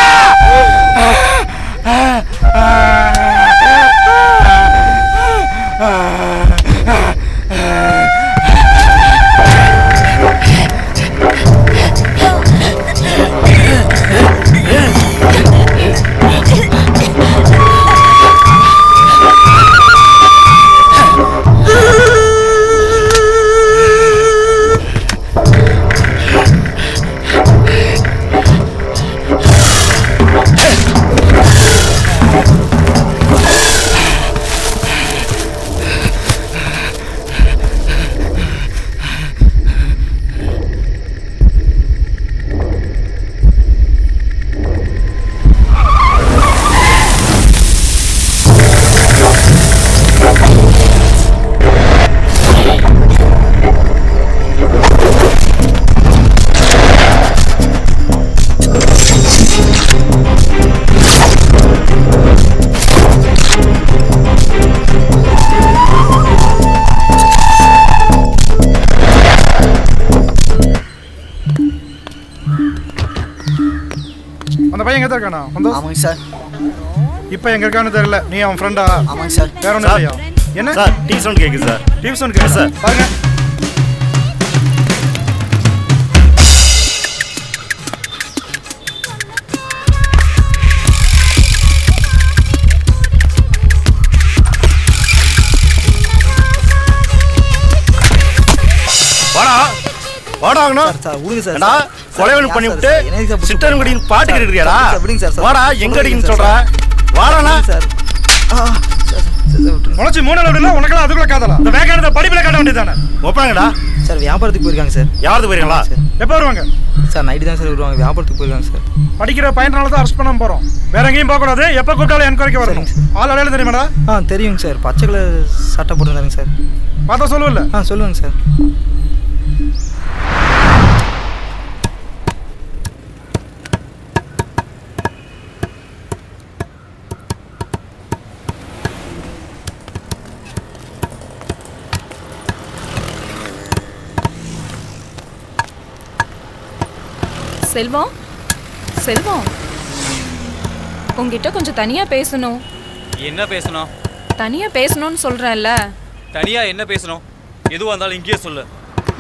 அந்த பையன் எங்க இருக்கானா? ஆமாங்க சார். இப்போ எங்க இருக்கான்னு தெரியல. நீ அவன் ஃப்ரெண்டா? ஆமாங்க சார். வேற ஒன்றும் இல்லையா? என்ன சார் டிவி சவுண்ட் கேட்குது சார். டிவி சவுண்ட் கேட்குது சார். பாருங்க. வாடாங்கண்ணா விடுங்க சார். கொலைவன் பண்ணி விட்டு சிட்டனுங்குடியின் பாட்டு கேட்டுக்கிறியாடா? விடுங்க சார். வாடா எங்க அடிக்கன்னு சொல்ற? வாடாண்ணா சார். முளைச்சி 3 நாள் விடல உனக்கெல்லாம் அதுக்குள்ள காதலா இந்த வேகானத படிப்புல காட்ட வேண்டியதானே ஒப்பாங்கடா சார் வியாபாரத்துக்கு போயிருக்காங்க சார். யாருக்கு போயிருங்களா எப்போ வருவாங்க சார் நைட்டு தான் சார் வருவாங்க. வியாபாரத்துக்கு போயிருக்காங்க சார். படிக்கிற பையனால தான் அரெஸ்ட் பண்ணாம போறோம். வேற எங்கேயும் போக கூடாது. எப்ப கூப்பிட்டாலும் என்கொயரிக்கு வரணும். ஆள் அடையாளம் தெரியுமாடா? தெரியுங்க சார். பச்சை கலர் சட்டை போட்டுருந்தாருங்க சார். பார்த்தா சொல்லுவல்ல? சொல்லுவாங்க சார். செல்வம், செல்வம், உங்ககிட்ட கொஞ்சம் தனியா பேசணும். என்ன பேசணும்? தனியா பேசணும்னு சொல்றேன்ல. தனியா என்ன பேசணும்? எதுவா இருந்தாலும் இங்கேயே சொல்லு.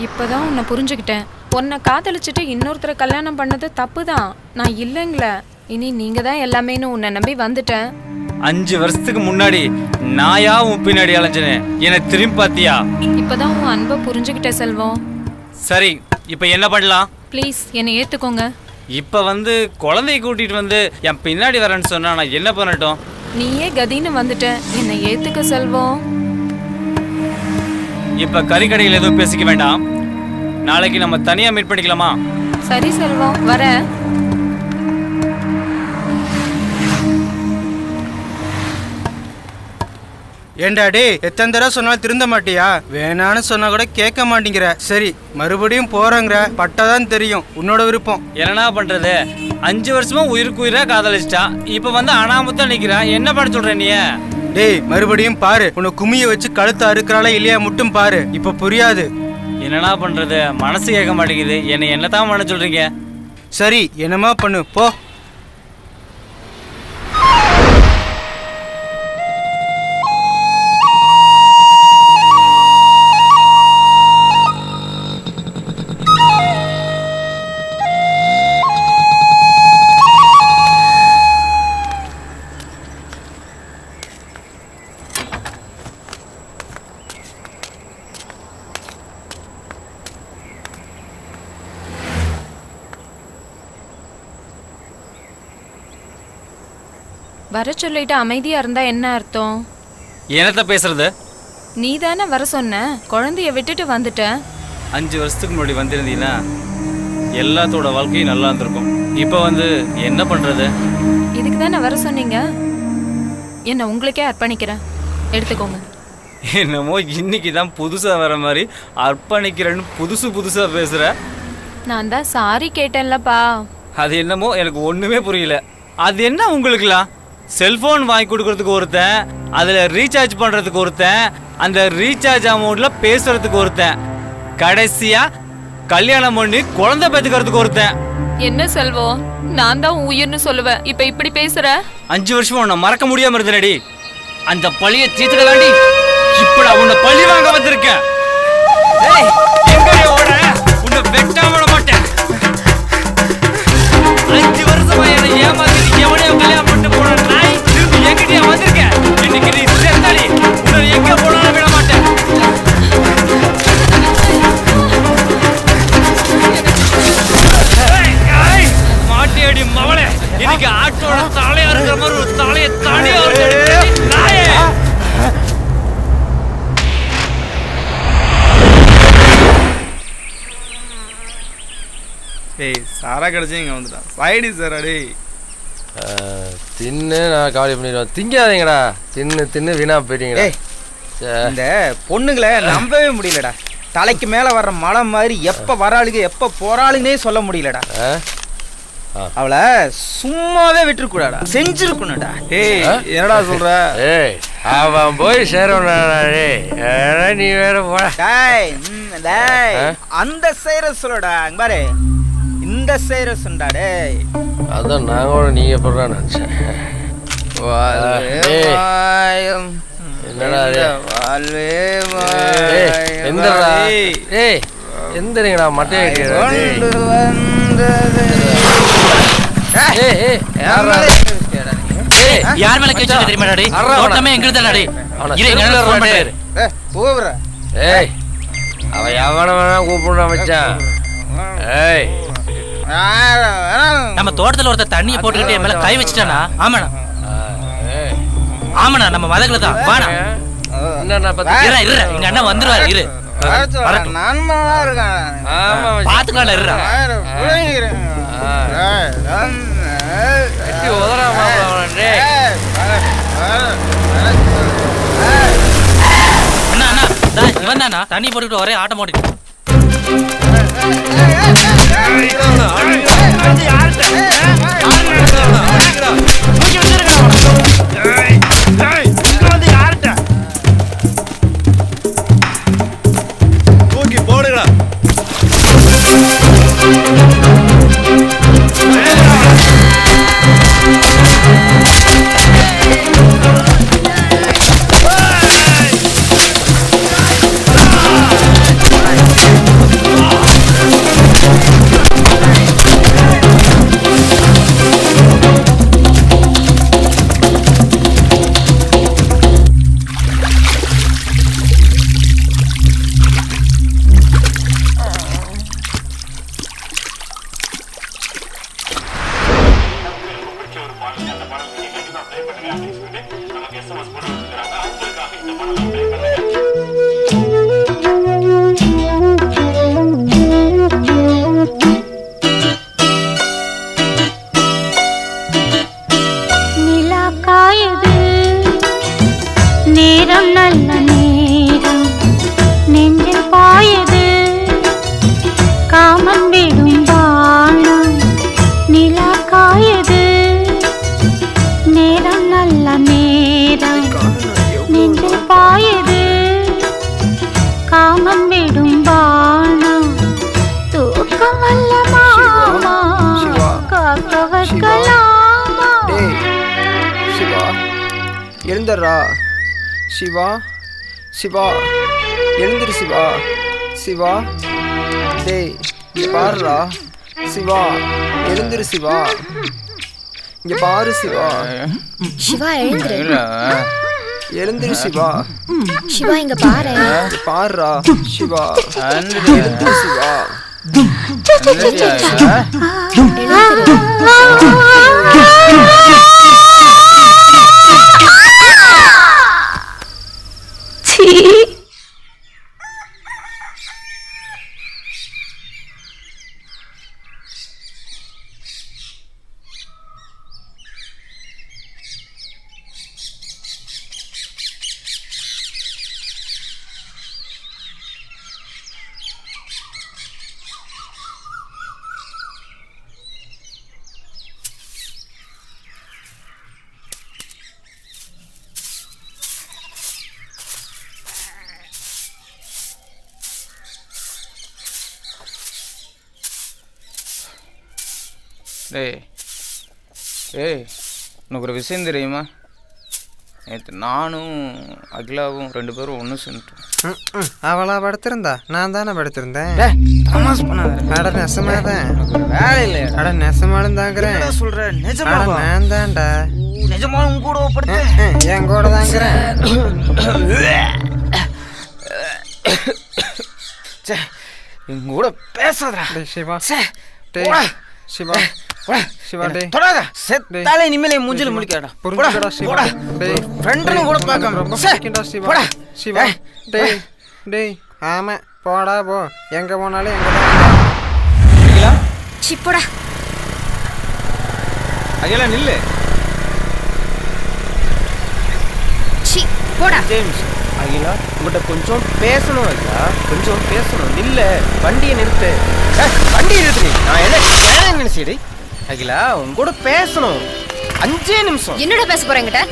இப்பதான் உன்னை புரிஞ்சுக்கிட்டேன். உன்னை காதலிச்சுட்டு இன்னொருத்தரை கல்யாணம் பண்ணது தப்பு தான். நான் இல்லைங்கள. இனி நீங்க தான் எல்லாமேன்னு உன்னை நம்பி வந்துட்டேன். 5 வருஷத்துக்கு முன்னாடி நாயா உன் பின்னாடி அலைஞ்சனே, என்னை திரும்பி பாத்தியா? இப்பதான் உன் அன்பை புரிஞ்சுக்கிட்டேன் செல்வம். சரி, இப்ப என்ன பண்ணலாம்? ப்ளீஸ் என்னை ஏத்துக்கோங்க. இப்ப குழந்தைய கூட்டிட்டு என் பின்னாடி வரேன்னு சொன்னா நான் என்ன பண்ணட்டும்? நீயே கதின்னு வந்துட்ட. என்னை ஏத்துக்க செல்வம். இப்ப கறிக்கடையில் எதுவும் பேசிக்க வேண்டாம். நாளைக்கு நம்ம தனியா மீட் பண்ணிக்கலாமா? சரி செல்வம், வரேன். ஏண்டா டே, எத்தனை தடவை சொன்னாலும் திருந்த மாட்டியா? வேணான்னு சொன்னா கூட கேட்க மாட்டேங்கிற. சரி மறுபடியும் போறேங்கிற. பட்டாதான் தெரியும் உன்னோட விருப்பம். என்னன்னா பண்றது? 5 வருஷமா உயிருக்கு உயிரா காதலிச்சிட்டா. இப்ப அனாமத்தா நிக்கிறா. என்ன பண்ண சொல்ற நீ? டேய் மறுபடியும் பாரு. உன்னை குமிய வச்சு கழுத்து அறுக்கிறாளா இல்லையா மட்டும் பாரு. இப்ப புரியாது. என்னன்னா பண்றது? மனசு கேட்க மாட்டேங்குது. என்னதான் பண்ண சொல்றீங்க? சரி என்னமா பண்ணு போ. வர சொல்லிட்டு அமைதியா இருந்தா என்ன அர்த்தம்? என்னத்த பேசுறது? நீ தானே வர சொன்ன. குழந்தைய விட்டுட்டு வந்துட்ட. 5 வருஷத்துக்கு முன்னாடி வந்திருந்தீங்கன்னா எல்லாத்தோட வாழ்க்கையும் நல்லா இருந்திருக்கும். இப்ப என்ன பண்றது? இதுக்கு தானே வர சொன்னீங்க. என்ன உங்களுக்கே அர்ப்பணிக்கிறேன், எடுத்துக்கோங்க. என்னமோ இன்னைக்கு தான் புதுசா வர மாதிரி அர்ப்பணிக்கிறேன்னு புதுசா பேசுற. நான் தான் சாரி கேட்டேன்லப்பா. அது என்னமோ எனக்கு ஒண்ணுமே புரியல. அது என்ன உங்களுக்குலாம்? செல்போன் வாங்கி கொடுக்கறதுக்கு ஒருத்தன், அதுல ரீசார்ஜ் பண்றதுக்கு ஒருத்தன், அந்த ரீசார்ஜ் அமௌண்ட்ல பேசுறதுக்கு ஒருத்தன், கடைசியா கல்யாணம் பண்ணி குழந்தை பெத்துக்கிறதுக்கு ஒருத்தன். என்ன செல்வம், நான் தான் உயிர்னு சொல்லுவேன். இப்ப இப்படி பேசுற? 5 வருஷமா உன்னை மறக்க முடியாம இருந்தேனடி. அந்த பழிய தீர்த்துட வேண்டி இப்ப நான் உன்னை பழி வாங்க வந்திருக்கேன். ஓட உன்னை வெட்டாம விட மாட்டேன். 5 வருஷமா என்னை ஏமாத்தி எவனையோ கல்யாணம் பண்ணிட்டு போன நாய் திரும்பி எங்கிட்டே வந்திருக்கேன். இன்னைக்கு நீ சேர்ந்தாடி உன்னை எங்க போனாலும் விட மாட்டேன். மாட்டியடி மவளே, இன்னைக்கு ஆட்டோட தலையா இருக்கிற மாதிரி ஒரு தலையை தனியா நாயே. டேய் சாரா கிடைச்சி இங்கே வந்துட்டான். சைடி சாரா டேய். தின்னு நான் காலி பண்ணிடுவேன். திங்காதீங்கடா. தின்னு வீணா போயிட்டீங்கடா. இந்த பொண்ணுங்களை நம்பவே முடியலடா. தலைக்கு மேல வர்ற மலை மாதிரி எப்ப வராளுங்க எப்ப போறாளுன்னே சொல்ல முடியலடா. அவளை சும்மாவே விட்டுருக்கூடாடா, செஞ்சிருக்கணும்டா. டேய் என்னடா சொல்ற? ஏய் அவன் போய் சேரவனா? நீ வேற போட. அந்த செய்யற சொல்லடா. அங்க பாரு, இந்த செய்யற சொன்னா. டேய் அதான் நான் கூட நீங்க போடுறா நினைச்சேன். என்னடா எந்தடா? ஏய் எந்திரங்கடா மட்டையை யார் மேல கேச்சு தெரியுமா? தோட்டமே எங்களுதானே. ஏய் அவன் எவன வேணா கூப்பிடுறா மச்சான். ஏய் நம்ம தோட்டத்துல ஒருத்தர் தண்ணியை போட்டுக்கிட்டு என் மேல கை வச்சுட்டானா? ஆமாண்ணா, ஆமாண்ணா, நம்ம மதங்களை தான். வாண்ணா என்னண்ணா எங்க அண்ணன் வந்துருவாரு இரு நண்பனா இருக்கான். ஆமா பாத்துக்கலாம் இருடா வெட்டி உதறாம அண்ணா அண்ணா இவன் தானா தண்ணி போட்டுக்கிட்டு ஒரே ஆட்டம் போட்டுக்கிட்டு தூக்கி போடுங்க. நேரம் நல்ல நேரம் நெஞ்சில் பாயது காமன் விடும் வானம் நிலா காயது நேரம் நல்ல நேரம் நெஞ்சில் பாயது காமன் விடும் வானம் தூக்கம் அல்ல மாமா காக்க வைக்கலாமா சிவா எழுந்துடுறா சிவா சிவா எழுந்துரு சிவா சிவா டேய் இங்க பாருடா சிவா எழுந்துரு சிவா இங்க பாரு சிவா சிவா எழுந்துரு எழுந்துரு சிவா சிவா இங்க பாரு இங்க பாருடா சிவா எழுந்துரு சிவா டேய் ஏய் உனக்கு ஒரு விஷயம் தெரியுமா? நேற்று நானும் அகிலாவும் 2 பேரும் ஒன்று சேர்ந்துட்டோம். அவளா படுத்திருந்தா? நான் தானே படுத்திருந்தேன். தமாஸ் பண்ணாத. அட நெசமாதான் வேலை இல்லை. அட நெசமாலும் தாங்கிறேன். சொல்ற நிஜமா நான் தான்டா. நிஜமா உன் கூட படுத்து என் கூட தாங்கிறேன். என் கூட பேசாதடா. சிவா போடா. சிவா சிவா டேய் தொடாத. செத்தாலே இனிமேல் என் மூஞ்சில முழிக்காடா. புரிஞ்சுடா சிவா. டேய் ஃப்ரெண்ட்னு கூட பார்க்காம ரொம்ப பிடிக்கும்டா சிவா. சிவா டேய் டேய் ஆமா போடா போ. எங்க போனாலும் எங்க தான். அகிலா சிப்போடா அகிலா நில்லு. சி போடா. ஜேம்ஸ் அகிலா உங்கள்கிட்ட கொஞ்சம் பேசணும். அகிலா கொஞ்சம் பேசணும். நில்ல வண்டியை நிறுத்து. வண்டியை நிறுத்து. நான் என்ன நினைச்சேடி அகிலா உங்க கூட பேசணும். 5 நிமிஷம். என்னடா பேச போற என்கிட்ட?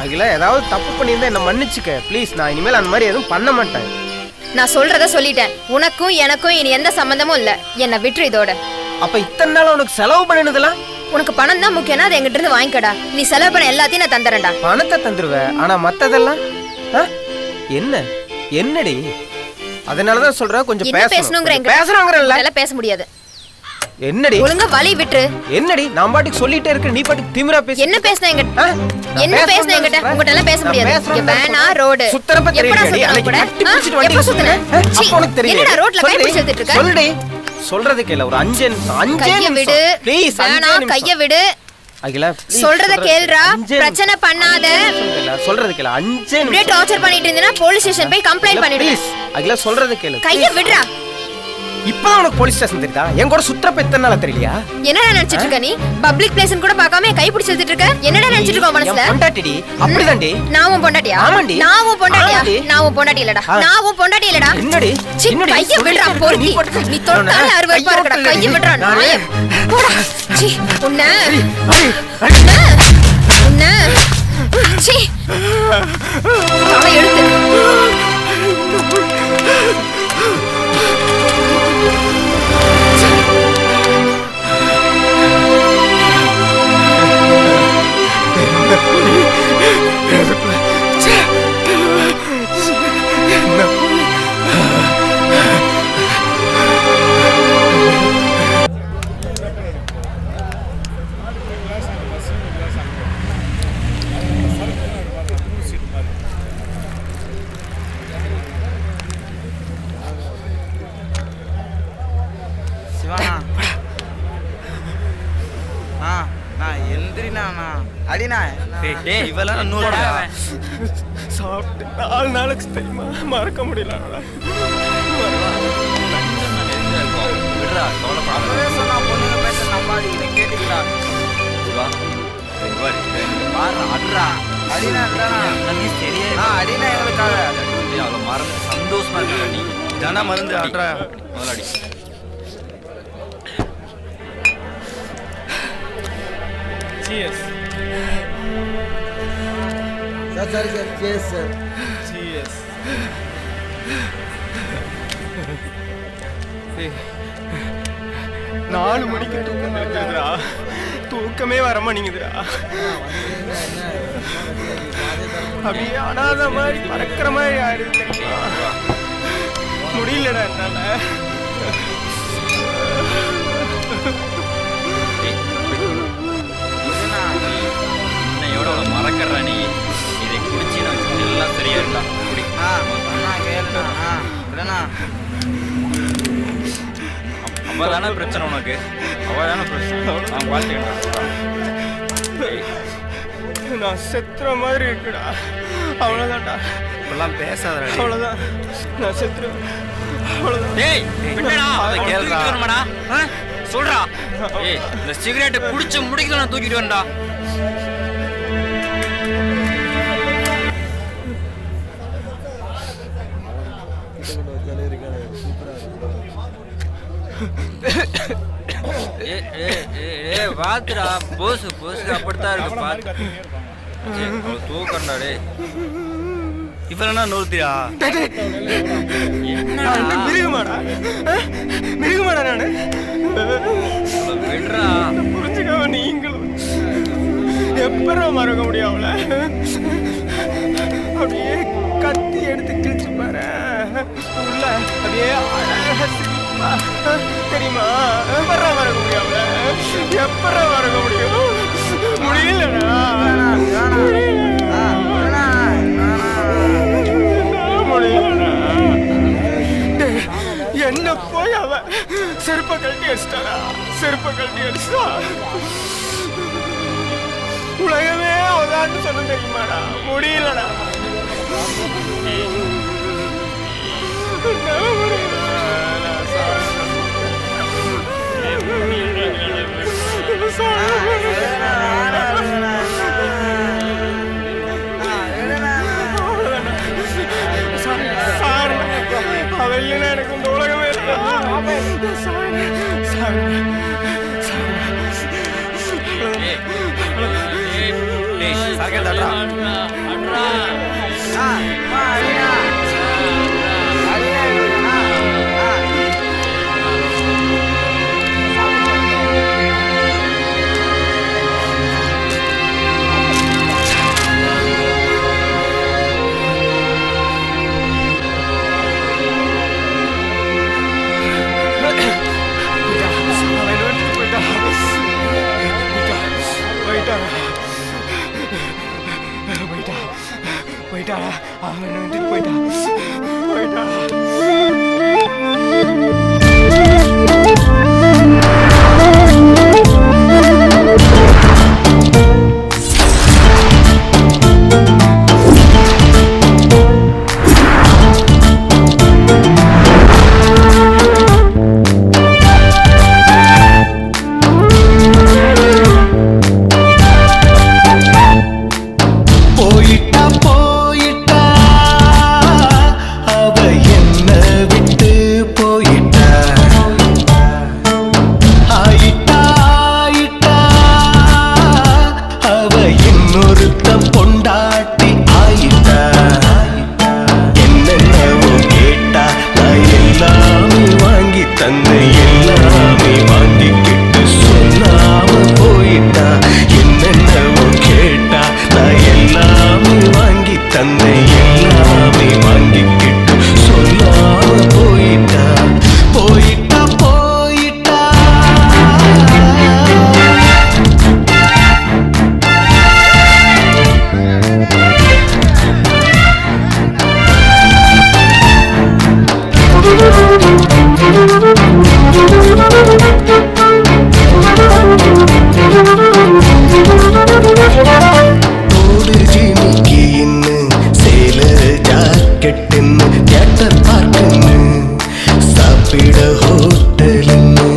அகிலா ஏதாவது தப்பு பண்ணியிருந்தா என்ன மன்னிச்சுக்க ப்ளீஸ். நான் இனிமேல் அந்த மாதிரி எதுவும் பண்ண மாட்டேன். நான் சொல்றத சொல்லிட்டேன். உனக்கும் எனக்கும் இனி எந்த சம்பந்தமும் இல்ல. என்ன விட்டுரு இதோட. அப்ப இத்தனை நாள் உனக்கு செலவு பண்ணினதெல்லாம்? உனக்கு பணம் தான் முக்கியம்னா அதை எங்கிட்ட இருந்து வாங்கிக்கடா. நீ செலவு பண்ண எல்லாத்தையும் நான் தந்துறேன்டா. பணத்தை தந்துருவேன். ஆனா மத்ததெல்லாம் என்ன என்னடி? அதனாலதான் சொல்றேன் கொஞ்சம் பேசணுங்கிற பேசணுங்கிறல்ல. பேச முடியாது. என்னடி ஒழுங்கா வழி விட்டுரு. என்னடி நான் பாட்டுக்கு சொல்லிட்டே இருக்க நீ பாட்டுக்கு திமிரா பேச. என்ன பேசுன என்கிட்ட? என்ன பேசுன என்கிட்ட? உங்ககிட்ட எல்லாம் பேச முடியாது. இங்க வேணா ரோடு. சுத்தறப்ப எப்படா சுத்தற கூட? எப்ப சுத்தன? என்னடா ரோட்ல கை பிடிச்சு எடுத்துட்டு இருக்க? சொல்லுடி. சொல்றது கேள ஒரு 5 நிமிஷம். 5 நிமிஷம் ப்ளீஸ். வேணா கைய விடு. அகிலா சொல்றத கேளுடா, பிரச்சனை பண்ணாத. சொல்றது கேளு. 5 நிமிஷம் இப்படியே டார்ச்சர் பண்ணிட்டு இருந்தீனா போலீஸ் ஸ்டேஷன் போய் கம்ப்ளைண்ட் பண்ணிடுவேன். அகிலா சொல்றது கேளு. கைய விடுடா. இப்பதான் உனக்கு போலீஸ் ஸ்டேஷன் தெரியுதா? என் கூட சுற்றப்ப எத்தனை நாளா தெரியலையா? என்னடா நினைச்சிட்டு இருக்க நீ? பப்ளிக் பிளேஸ்னு கூட பார்க்காம கை பிடிச்சு இழுத்துட்டு இருக்க. என்னடா நினைச்சிட்டு இருக்க மனசுல? பொண்டாட்டிடி. அப்படிதான்டி. நான் உன் பொண்டாட்டியா? ஆமாண்டி. நான் உன் பொண்டாட்டியா? நான் உன் பொண்டாட்டி இல்லடா. நான் உன் பொண்டாட்டி இல்லடா. என்னடி? என்னடி? கைய விடுடா பொறுக்கி. நீ தொட்டால அருவருப்பா இருக்கடா. கைய விடுடா நாயே. போடா. சீ உன்ன. உன்ன. சீ. தலை எடுத்து. சாப்பிட்டு 4 நாளைக்கு தெரியுமா மறக்க முடியல. சந்தோஷமா இருக்க நீ தானா மருந்து ஆட்ரா முதலாடி. Cheers. Sir, cheers, sir. Cheers. 4 மணிக்கு தூக்கம் வருதுடா. தூக்கமே வர மாட்டேங்குதுடா. அப்படியே அனாத மாதிரி பறக்கிற மாதிரி ஆயிடுது. முடியலடா என்னால. மறக்கற நீ இதை குடிச்சு நான் எல்லாம் சரியா இருக்கா? குடி. அவதான பிரச்சனை உனக்கு, அவதான பிரச்சனை. நான் பார்த்துக்கிட்டேன். நான் செத்துற மாதிரி இருக்குடா. அவ்வளோதான்டா. இப்பெல்லாம் பேசாதடா. அவ்வளோதான். நான் செத்துறேன். அவ்வளோதான். டேய் என்னடா அதை கேளுடா. சொல்றா. ஏய் இந்த சிகரெட் குடிச்சு முடிக்கல நான் தூக்கிட்டு வரேன்டா. பாத்துடா போசு அப்படித்தான் இருக்கு. பாத்து தூக்கண்டா. டே இப்ப நோத்தியா மிருகமாடா? மிருகமாடா நானு? விடுறா. புரிஞ்சுக்கவா நீங்களும்? எப்படா மறக்க முடியும் அவள? அப்படியே கத்தி எடுத்து கிழிச்சு பாரு. உள்ள அப்படியே அழகா சிரிப்பா. தெரியுமா? எப்படா மறக்க முடியும் அவள? எப்படா மறக்க முடியும்? முடியலடா. என்ன போய் அவ செருப்ப கழட்டி அடிச்சிட்டாரா? செருப்ப கழட்டி அடிச்சா உலகமே அவதான்னு சொல்ல தெரியுமாடா? முடியலடா. அவள் எனக்கு இந்த உலகமே போயிட்டா. அவன் வந்துட்டு போயிட்டா. தன்னை எல்லாமே வாங்கிக்கிட்டு சொல்லாம போயிட்டா போயிட்டா போயிட்டா. தோடு ஜிமிக்கி இன்னு சேல ஜாக்கெட்டுன்னு தியேட்டர் பார்க்குன்னு சாப்பிட ஹோட்டலுன்னு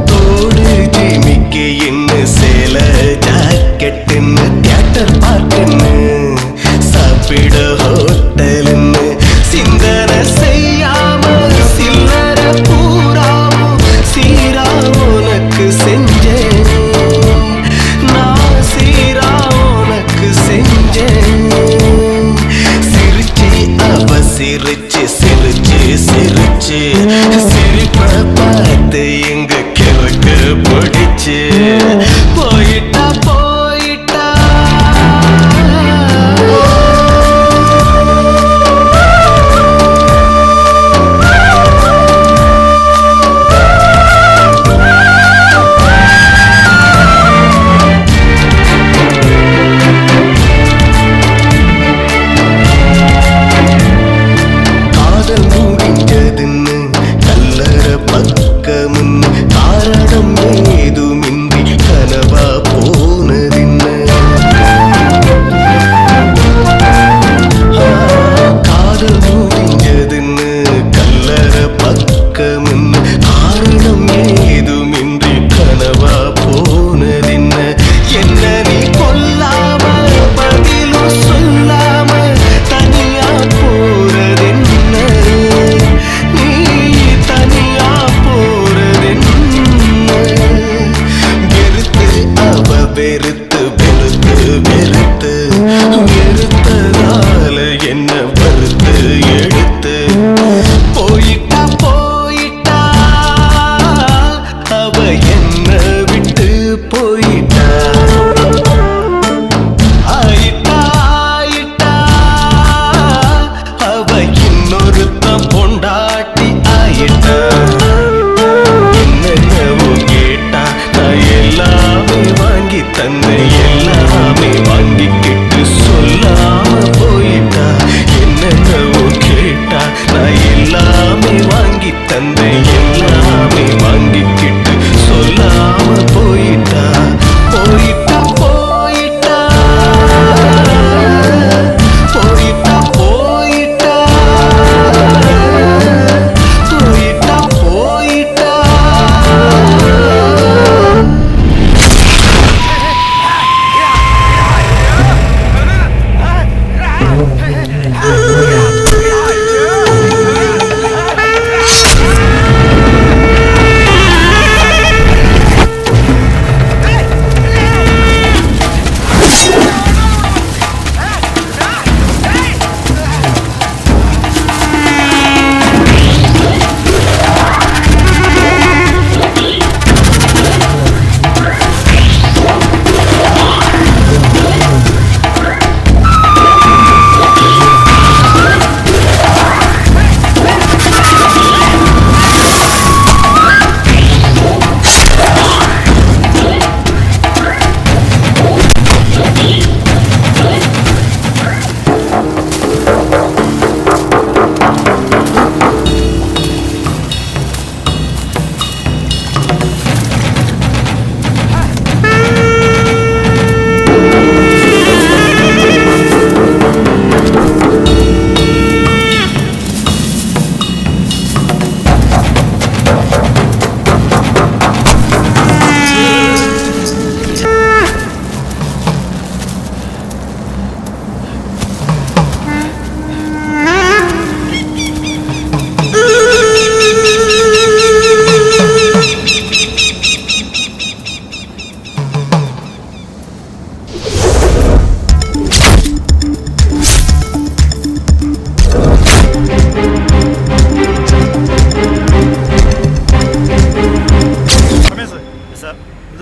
தோடு ஜிமிக்கி இன்னு சேல ஜாக்கெட்டுன்னு தியேட்டர் பார்க்குன்னு சாப்பிட ஹோட்டலுன்னு சிந்தனை செய்யாம சில்லற பூராவும் சீரா உனக்கு செஞ்சேன் நான் சீரா உனக்கு செஞ்சேன். சிரிச்சு அவ சிரிச்சு சிரிச்சு சிரிச்சு சிரிப்ப பார்த்து எங்க கிழக்கு பிடிச்சு போயிட்டா போயிட்டா. காதல் முடிஞ்சதுன்னு கல்லற பக்கமுன்னு காரணம் ஏதுமின்றி கனவா போனதின்னு. காதல் முடிஞ்சதுன்னு கல்லற பக்கமுன்னு காரணம் ஏதுமின்றி கனவா போனதின்னு. என்ன நீ கொல்லாம பதிலும் சொல்லாம தனியா போறதென்ன நீ தனியா போறதென்ன. வெறுத்து அவ வெறுத்து வெறுத்து வெறுத்து வெறுத்ததால என்ன வறுத்து எடுத்து போயிட்டா போயிட்டா அவ என்ன விட்டு போயிட்டா. ஆயிட்டா ஆயிட்டா அவ இன்னொருத்த பொண்டாட்டி ஆயிட்டா. என்னென்னவோ கேட்டா நான் எல்லாமே வாங்கி தந்தேன் எல்லாமே வாங்கிக்கிட்டு சொல்லாம போயிட்டா. என்னென்னவோ கேட்டா நான் எல்லாமே வாங்கி தந்தேன் எல்லாமே வாங்கிக்கிட்டு சொல்லாம போயிட்டா போயிட்டா போயிட்டா போயிட்டா போயிட்டா போயிட்டா போயிட்டா.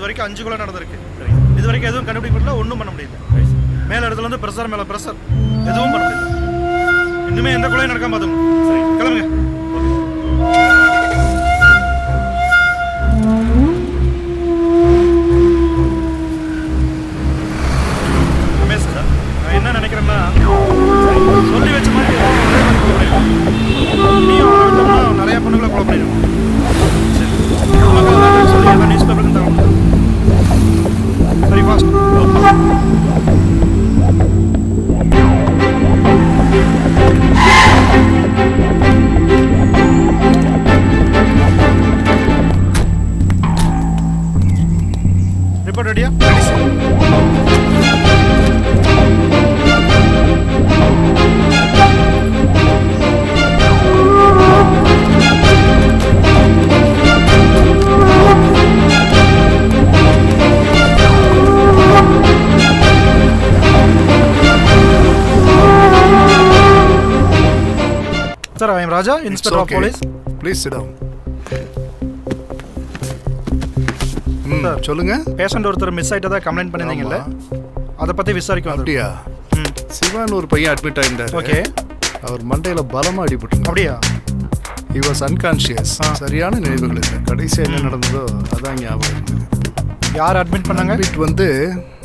வரைக்கும் 5 கொலை நடந்திருக்கு. இது வரைக்கும் எதுவும் எதுவும் கண்டுபிடிக்க முடியல, ஒன்றும் பண்ண முடியல. மேல இடத்துல வந்து ப்ரெஷர் மேல ப்ரெஷர், எதுவும் பண்ண முடியல. இன்னுமே எந்த கொலையும் நடக்காம பார்த்துங்க. சரி, கிளம்புங்க. ரமேஷ் சார், நான் என்ன நினைக்கிறேன்னா, சொல்லி வச்ச மாதிரி நீயும் அவனை விட்டோம்னா நிறைய பொண்ணுகளை கொலை பண்ணிடுவோம். சரி, சொல்லி எல்லாம் நியூஸ் பேப்பருக்கு தரணும். சரி, ஃபாஸ்ட். ரிப்போர்ட் ரெடியா? Sir, I am Raja, Inspector of Police. Please sit down. சொல்லுங்க. பேஷண்ட் ஒருத்தர் மிஸ் ஆயிட்டதா கம்ப்ளைண்ட் பண்ணிருந்தீங்கல்ல, அதை பத்தி விசாரிக்க அப்படியா? சிவான்னு ஒரு பையன் அட்மிட் ஆயிருந்தாரு. ஓகே. அவர் மண்டையில பலமா அடிபட்டு. அப்படியா? he was unconscious. சரியான நினைவுகள் இல்லை. கடைசியா என்ன நடந்ததோ அதான் ஞாபகம் இருந்தது. யார் அட்மிட் பண்ணாங்க? அட்மிட் வந்து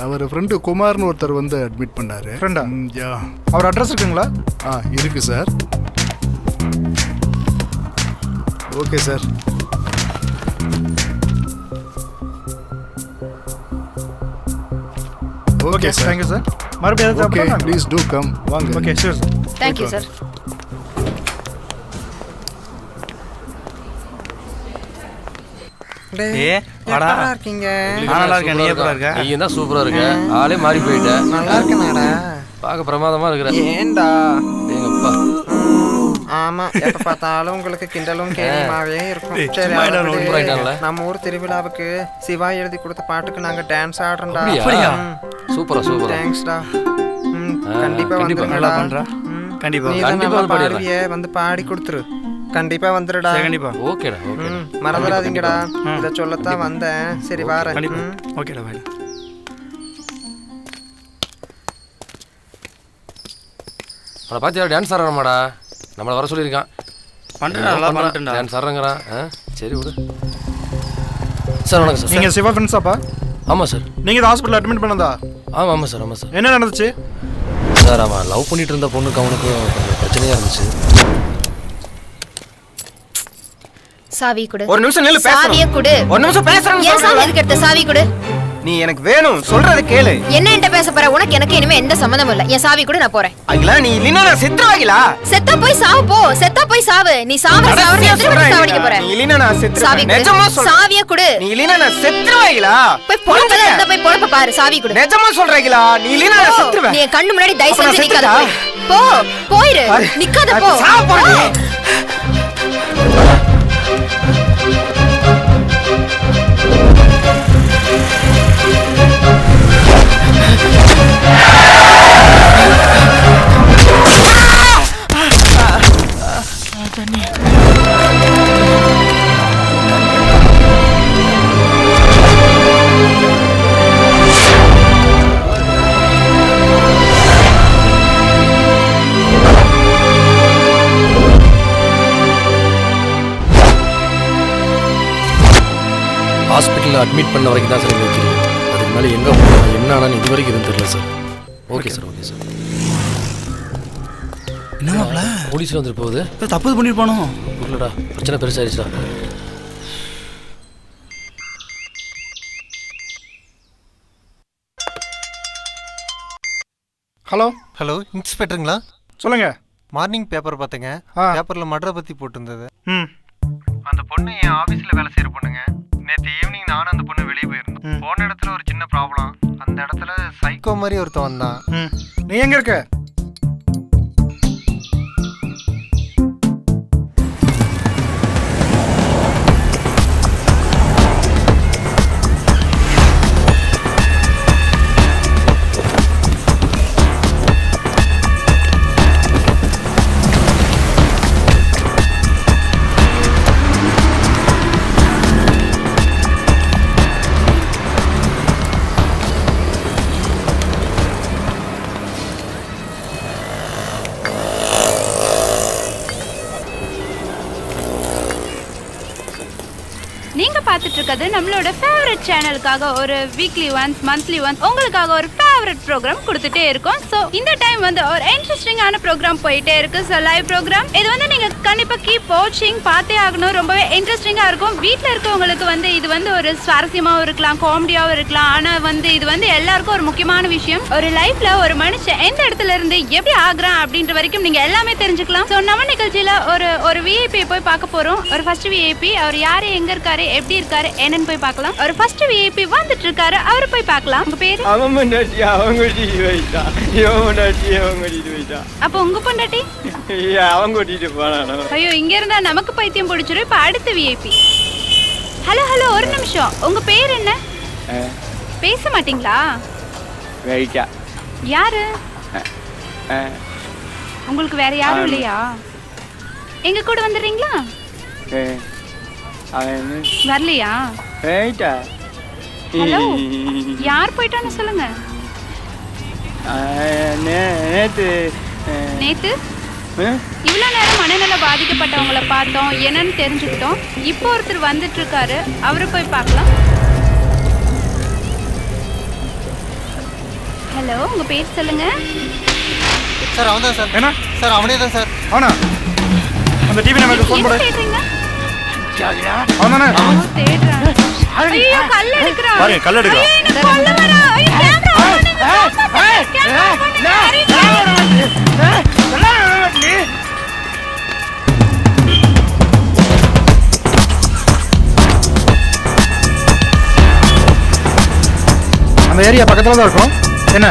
அவர் ஃப்ரெண்டு குமார்னு ஒருத்தர் வந்து அட்மிட் பண்ணாரு. ஃப்ரெண்டா? யா. அவர் அட்ரஸ் இருக்குங்களா? இருக்கு sir. Okay sir. Okay sir. Thank you sir. மறுபடியும் ஏதாவது ஓகே, ப்ளீஸ் டூ கம். வாங்க. Okay, sure sir. Thank you sir. இருக்கீங்க? நல்லா இருக்கேன். நீ எப்படி இருக்க? நீ தான் சூப்பரா இருக்க. ஆளே மாறி போயிட்ட. நல்லா இருக்கேனாடா. பார்க்க பிரமாதமா இருக்கிற. ஏண்டா? எங்கப்பா. ஆமா, எப்ப பார்த்தாலும் உங்களுக்கு கிண்டலும் கேலியுமாவே இருக்கும். சரி, நம்ம ஊர் திருவிழாவுக்கு சிவா எழுதி கொடுத்த பாட்டுக்கு நாங்க டான்ஸ் ஆடுறோம்டா. சூப்பரா சூப்பரா. தேங்க்ஸ்டா. கண்டிப்பா வந்துருங்கடா. கண்டிப்பா கண்டிப்பா பாடுவியே, வந்து பாடி கொடுத்துரு. கண்டிப்பா வந்துருடா. கண்டிப்பா. ஓகேடா, ஓகே. மறந்துடாதீங்கடா. இத சொல்லத்தான் வந்தேன். சரி, வாரேன். கண்டிப்பா. ஓகேடா, பை. அவனை பாத்தியா டான்ஸ் ஆடுறாமாடா. நம்மள வர சொல்லியிருக்கான். பண்ணுறேன் டான்ஸ் ஆடுறங்கிறான். சரி விடு. சார் வணக்கம் சார். நீங்க சிவா ஃப்ரெண்ட்ஸாப்பா? ஆமாம் சார். நீங்க இந்த ஹாஸ்பிட்டல் அட்மிட் பண்ணதா? ஆமாம் சார், ஆமாம் சார். என்ன நடந்துச்சு சார்? அவன் லவ் பண்ணிட்டு இருந்த பொண்ணுக்கு அவனுக்கும் கொஞ்சம் பிரச்சனையா இருந்துச்சு. சாவி கொடு. ஒரு நிமிஷம் நில்லு, பேசுறேன். சாவியை கொடு. ஒரு நிமிஷம் பேசுறேன். ஏன் சாவி எதுக்கு எடுத்த? சாவி கொடு. நீ எனக்கு வேணும், சொல்றத கேளு. என்ன என்கிட்ட பேச போற? உனக்கு எனக்கு இனிமே எந்த சம்மந்தமும் இல்ல. என் சாவி கொடு, நான் போறேன். அகிலா, நீ இல்லனா நான் செத்துருவாகிலா? செத்தா போய் சாவு போ. செத்தா போய் சாவு. நீ சாவற சாவடிக்க போற. நீ இல்லனா நான் செத்துருவேன். சாவி நிஜமா சொல்றேன். சாவியை கொடு. நீ இல்லனா நான் செத்துருவாகிலா? போய் பொழப்பல இருந்த போய் பொழப்ப பாரு. சாவி கொடு. நிஜமா சொல்றீங்களா? நீ இல்லனா நான் செத்துருவேன். நீ கண்ணு முன்னாடி தயவு செஞ்சு நிக்காத. போ. போயிரு. நிக்காத போ. சாவ போறே. ஹாஸ்பிட்டலில் அட்மிட் பண்ண வரைக்கும் தான் சார் எங்களுக்கு தெரியும். அதுக்கு மேலே எங்கே போகணும் என்ன ஆனால் இது வரைக்கும் எதுவும் தெரியல sir. Okay sir, okay sir. என்ன போலீஸில் வந்துட்டு போகுது. தப்பு பண்ணிருப்பானோ? இல்லைடா, பிரச்சனை பெருசாகிடுச்சா. ஹலோ. ஹலோ, இன்ஸ்பெக்டருங்களா? சொல்லுங்க. மார்னிங் பேப்பர் பார்த்தேங்க. பேப்பரில் மர்டரை பற்றி போட்டிருந்தது. அந்த பொண்ணு என் ஆஃபீஸில் வேலை செய்கிற பொண்ணுங்க. நேற்று ஈவினிங் நானும் அந்த பொண்ணு வெளியே போயிருந்தோம். போன இடத்துல ஒரு சின்ன ப்ராப்ளம். அந்த இடத்துல சைக்கோ மாதிரி ஒருத்தன் வந்தான். நீ எங்க இருக்க? பார்த்துட்டு இருக்கிறது நம்மளோட ஃபேவரட் சேனலுக்காக ஒரு வீக்லி ஒன்ஸ் மந்த்லி ஒன்ஸ் உங்களுக்காக ஒரு ஃபேவரட் ப்ரோக்ராம் கொடுத்துட்டே இருக்கோம். ஸோ இந்த டைம் வந்து ஒரு இன்ட்ரெஸ்டிங்கான ப்ரோக்ராம் போயிட்டே இருக்கு. ஸோ லைவ் ப்ரோக்ராம் இது வந்து நீங்க கண்டிப்பா கீப் வாட்சிங், பார்த்தே ஆகணும். ரொம்பவே இன்ட்ரெஸ்டிங்கா இருக்கும். வீட்டில் இருக்கவங்களுக்கு வந்து இது வந்து ஒரு சுவாரஸ்யமாகவும் இருக்கலாம், காமெடியாகவும் இருக்கலாம். ஆனா வந்து இது வந்து எல்லாருக்கும் ஒரு முக்கியமான விஷயம். ஒரு லைஃப்ல ஒரு மனுஷன் எந்த இடத்துல இருந்து எப்படி ஆகுறான் அப்படின்ற வரைக்கும் நீங்க எல்லாமே தெரிஞ்சுக்கலாம். ஸோ நம்ம நிகழ்ச்சியில ஒரு விஐபி போய் பார்க்க போறோம். ஒரு ஃபர்ஸ்ட் விஐபி, அவர் யாரு, எங்க இருக்காரு, எப்படி இருக்காரு, என்னன்னு போய் பார்க்கலாம். ஒரு ஃபர்ஸ்ட் விஐபி வந்துட்டு இருக்காரு, அவரு போய் பார்க்கலாம். உங்க பேரு? அப்ப உங்க பொண்டாட்டி? ஐயோ, இங்க இருந்தா நமக்கு பைத்தியம் பிடிச்சிரும். இப்ப அடுத்த விஐபி. ஹலோ ஹலோ, ஒரு நிமிஷம். உங்க பேர் என்ன? பேச மாட்டீங்களா? யாரு? உங்களுக்கு வேற யாரும் இல்லையா? எங்க கூட வந்துடுறீங்களா? வரலையா? ஹலோ, யார் போயிட்டான்னு சொல்லுங்க. நேத்து இவ்வளவு நேரம் மனநல பாதிக்கப்பட்டவங்களை பார்த்தோம், என்னன்னு தெரிஞ்சுக்கிட்டோம். இப்போ ஒருத்தர் வந்துட்டு இருக்காரு, அவரை போய் பார்க்கலாம். ஹலோ, உங்க பேர் சொல்லுங்க. சார் அவன் தான் சார். என்ன சார் அவனே தான் சார். அவனா? அந்த டிவி நம்பருக்கு ஃபோன் போடு. தேடுறீங்க? அவன் தானே? தேடுறான். ஐயோ, கல்ல எடுக்கறான். பாரு, கல்ல எடுக்கறான். ஐயோ, எனக்கு கொல்ல வரா. ஐயோ, கேமரா ஆன் அந்த ஏரியா பக்கத்துல தான் இருக்கும். என்ன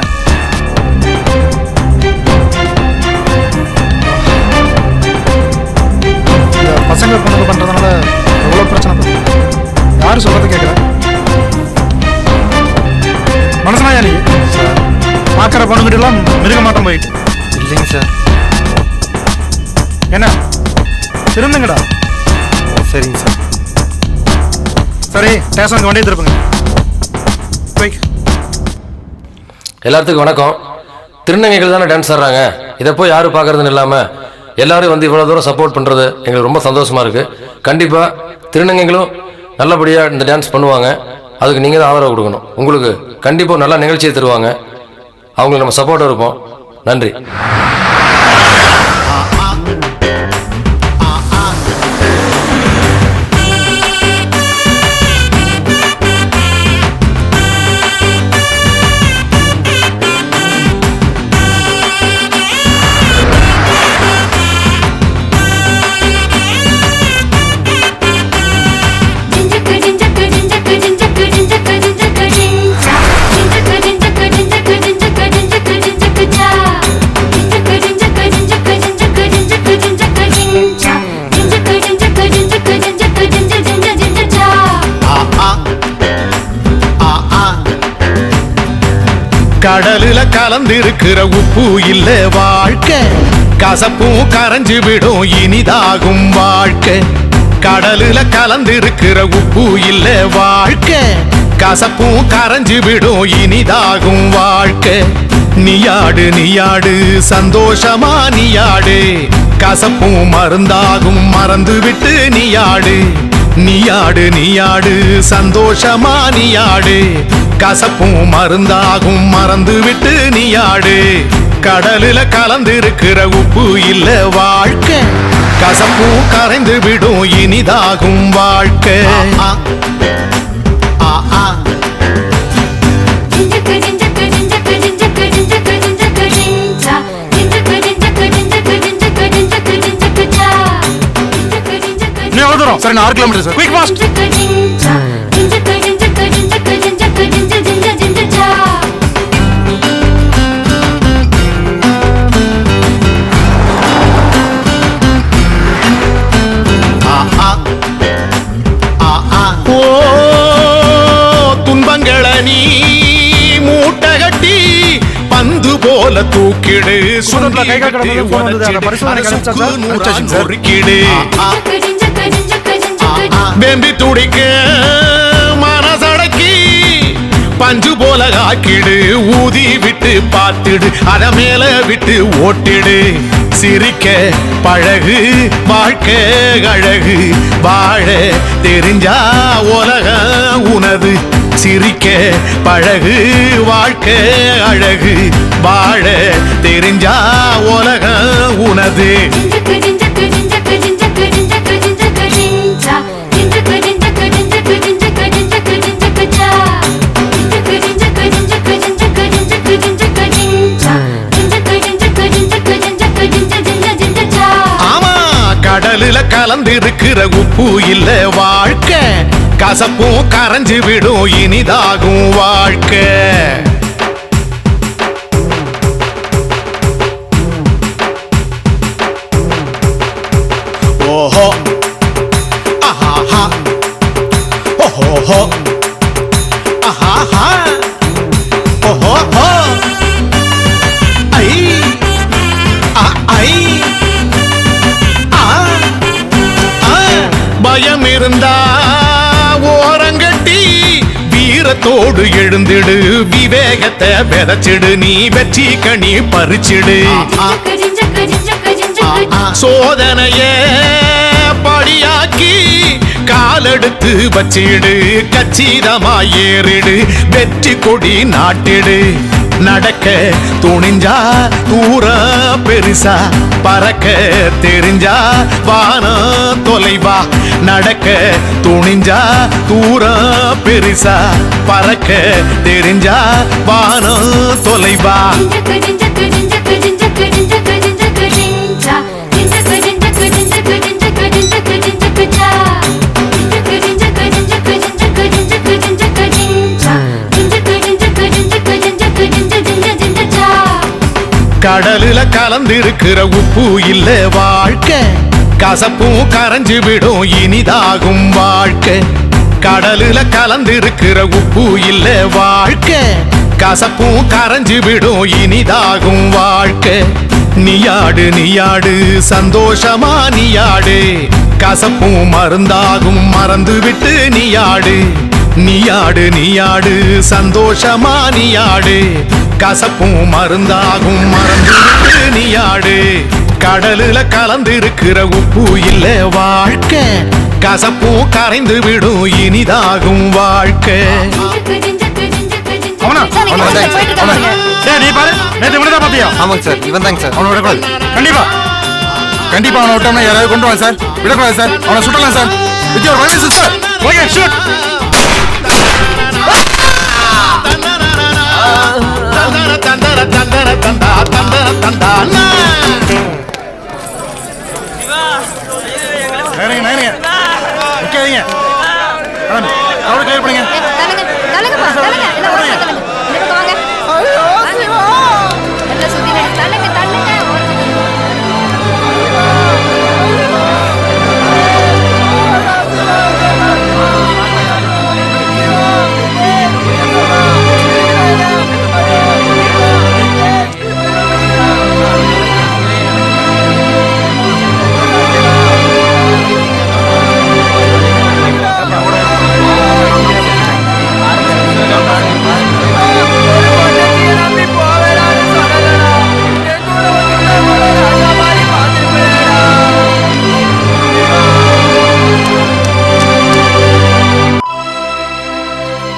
பசங்க பொண்ணுங்க பண்றதுனால எவ்வளவு பிரச்சனை? யாரு சொல்றது கேட்குற? மனசுனாயா நீ? பார்க்குற பொண்ணுகிட்ட எல்லாம் மிருக மாட்டம் போயிட்டு. இல்லைங்க சார். என்ன திருந்துங்கடா. சரிங்க சார். சரி, ஸ்டேஷனுக்கு வண்டியை திருப்புங்க. எல்லாத்துக்கும் வணக்கம். திருநங்கைகள் தானே டான்ஸ் ஆடுறாங்க, இதை போய் யாரும் பார்க்கறதுன்னு இல்லாமல் எல்லாரும் வந்து இவ்வளோ தூரம் சப்போர்ட் பண்ணுறது எங்களுக்கு ரொம்ப சந்தோஷமாக இருக்குது. கண்டிப்பாக திருநங்கைகளும் நல்லபடியாக இந்த டான்ஸ் பண்ணுவாங்க. அதுக்கு நீங்கள் தான் ஆதரவு கொடுக்கணும். உங்களுக்கு கண்டிப்பாக நல்ல நிகழ்ச்சியை தருவாங்க. அவங்களுக்கு நம்ம சப்போர்ட்டாக இருப்போம். நன்றி. கடலுல கலந்திருக்கிற உப்பு இல்ல வாழ்க்கை, கசப்பும் கரைஞ்சு விடும் இனிதாகும் வாழ்க்கை. கடலுல கலந்திருக்கிற உப்பு இல்ல வாழ்க்கை, கசப்பும் கரைஞ்சு விடும் இனிதாகும் வாழ்க்கை. நீயாடு நீயாடு சந்தோஷமா நீயாடு, கசப்பும் மருந்தாகும் மறந்து விட்டு நீயாடு. நீயாடு நீயாடு சந்தோஷமா நீயாடு, கசப்பும் மருந்தாகும் மறந்து விட்டு நீயாடு. கடலுல கலந்திருக்கிற உப்பு இல்ல வாழ்க்கை, கசப்பும் கரைந்து விடும் இனிதாகும் வாழ்க்கை. நீ எவ்வளவு தூரம்? சரி, நான் 6 கிலோமீட்டர் சார். Quick fast. துன்பங்களை நீ மூட்டை கட்டி பந்து போல தூக்கிடு, வெம்பி துடிக்க மனசடக்கி பஞ்சு போல ஆக்கிடு, ஊதி விட்டு பார்த்துடு, அத மேல விட்டு ஓட்டிடு. சிரிக்க பழகு வாழ்க்கை அழகு வாழ தெரிஞ்சா உலகம் உனது சிரிக்க பழகு வாழ்க்கை அழகு வாழ தெரிஞ்சா உலகம் உனது கடலுல கலந்திருக்கிற உப்பு இல்ல வாழ்க்கை கசப்பும் கரைஞ்சு விடும் இனிதாகும் வாழ்க்கை ஓஹோ ஆஹா ஓஹோ ஆஹா ஓஹோ ஐ ஐ பயம் இருந்தா ஓரங்கட்டி வீரத்தோடு எழுந்திடு விவேகத்தை விதைச்சிடு நீ வெற்றி கனி பறிச்சிடு சோதனைய படியாக்கி காலெடுத்து வச்சிடு கச்சிதமா ஏறிடு வெற்றி கொடி நாட்டிடு நடக்க துணிஞ்சா தூரம் பெருசா பறக்க தெரிஞ்சா வானம் தொலைவா நடக்க துணிஞ்சா தூரம் பெருசா பறக்க தெரிஞ்சா வானம் தொலைவா கடலுல கலந்திருக்கிற உப்பு இல்ல வாழ்க்கை கசப்பும் கரைஞ்சு விடும் இனிதாகும் வாழ்க்கை கடலுல கலந்திருக்கிற உப்பு இல்ல வாழ்க்கை கசப்பும் கரைஞ்சு விடும் இனிதாகும் வாழ்க்கை நீயாடு நீயாடு சந்தோஷமா நீயாடு கசப்பும் மருந்தாகும் மறந்து விட்டு நீயாடு நீயாடு நீயாடு சந்தோஷமா நீயாடு கசப்பும் மருந்தாகும் மறந்து விட்டு நீயாடு கடலுல கலந்திருக்கிற உப்பு இல்ல வாழ்க்கை கசப்பும் கரைந்து விடும் இனிதாகும் வாழ்க்கை நீ பாரு நேத்து இவனதான் பாத்தியா? ஆமாங்க சார், இவன் தாங்க சார். அவனை விடக்கூடாது. கண்டிப்பா அவனை விட்டோம்னா யாராவது கொண்டு வாங்க சார். விடக்கூடாது சார். அவனை சுட்டலாம் sir. With your wise sir. Okay shoot. தந்தர தந்தர தந்தா தந்தர தந்தா நேரங்க நேரங்க நிக்காதீங்க. அவரை கிளியர் பண்ணுங்க.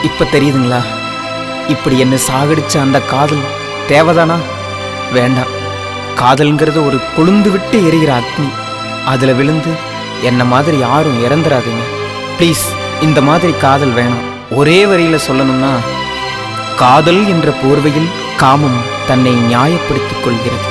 இப்ப தெரியுதுங்களா, இப்படி என்ன சாகடிச்ச அந்த காதல் தேவைதானா? வேண்டாம். காதல்ங்கிறது ஒரு கொழுந்து விட்டு எரிகிற அக்னி. அதுல விழுந்து என்ன மாதிரி யாரும் இறந்துடாதீங்க ப்ளீஸ். இந்த மாதிரி காதல் வேணாம். ஒரே வரியில சொல்லணும்னா, காதல் என்ற போர்வையில் காமம் தன்னை நியாயப்படுத்திக் கொள்கிறது.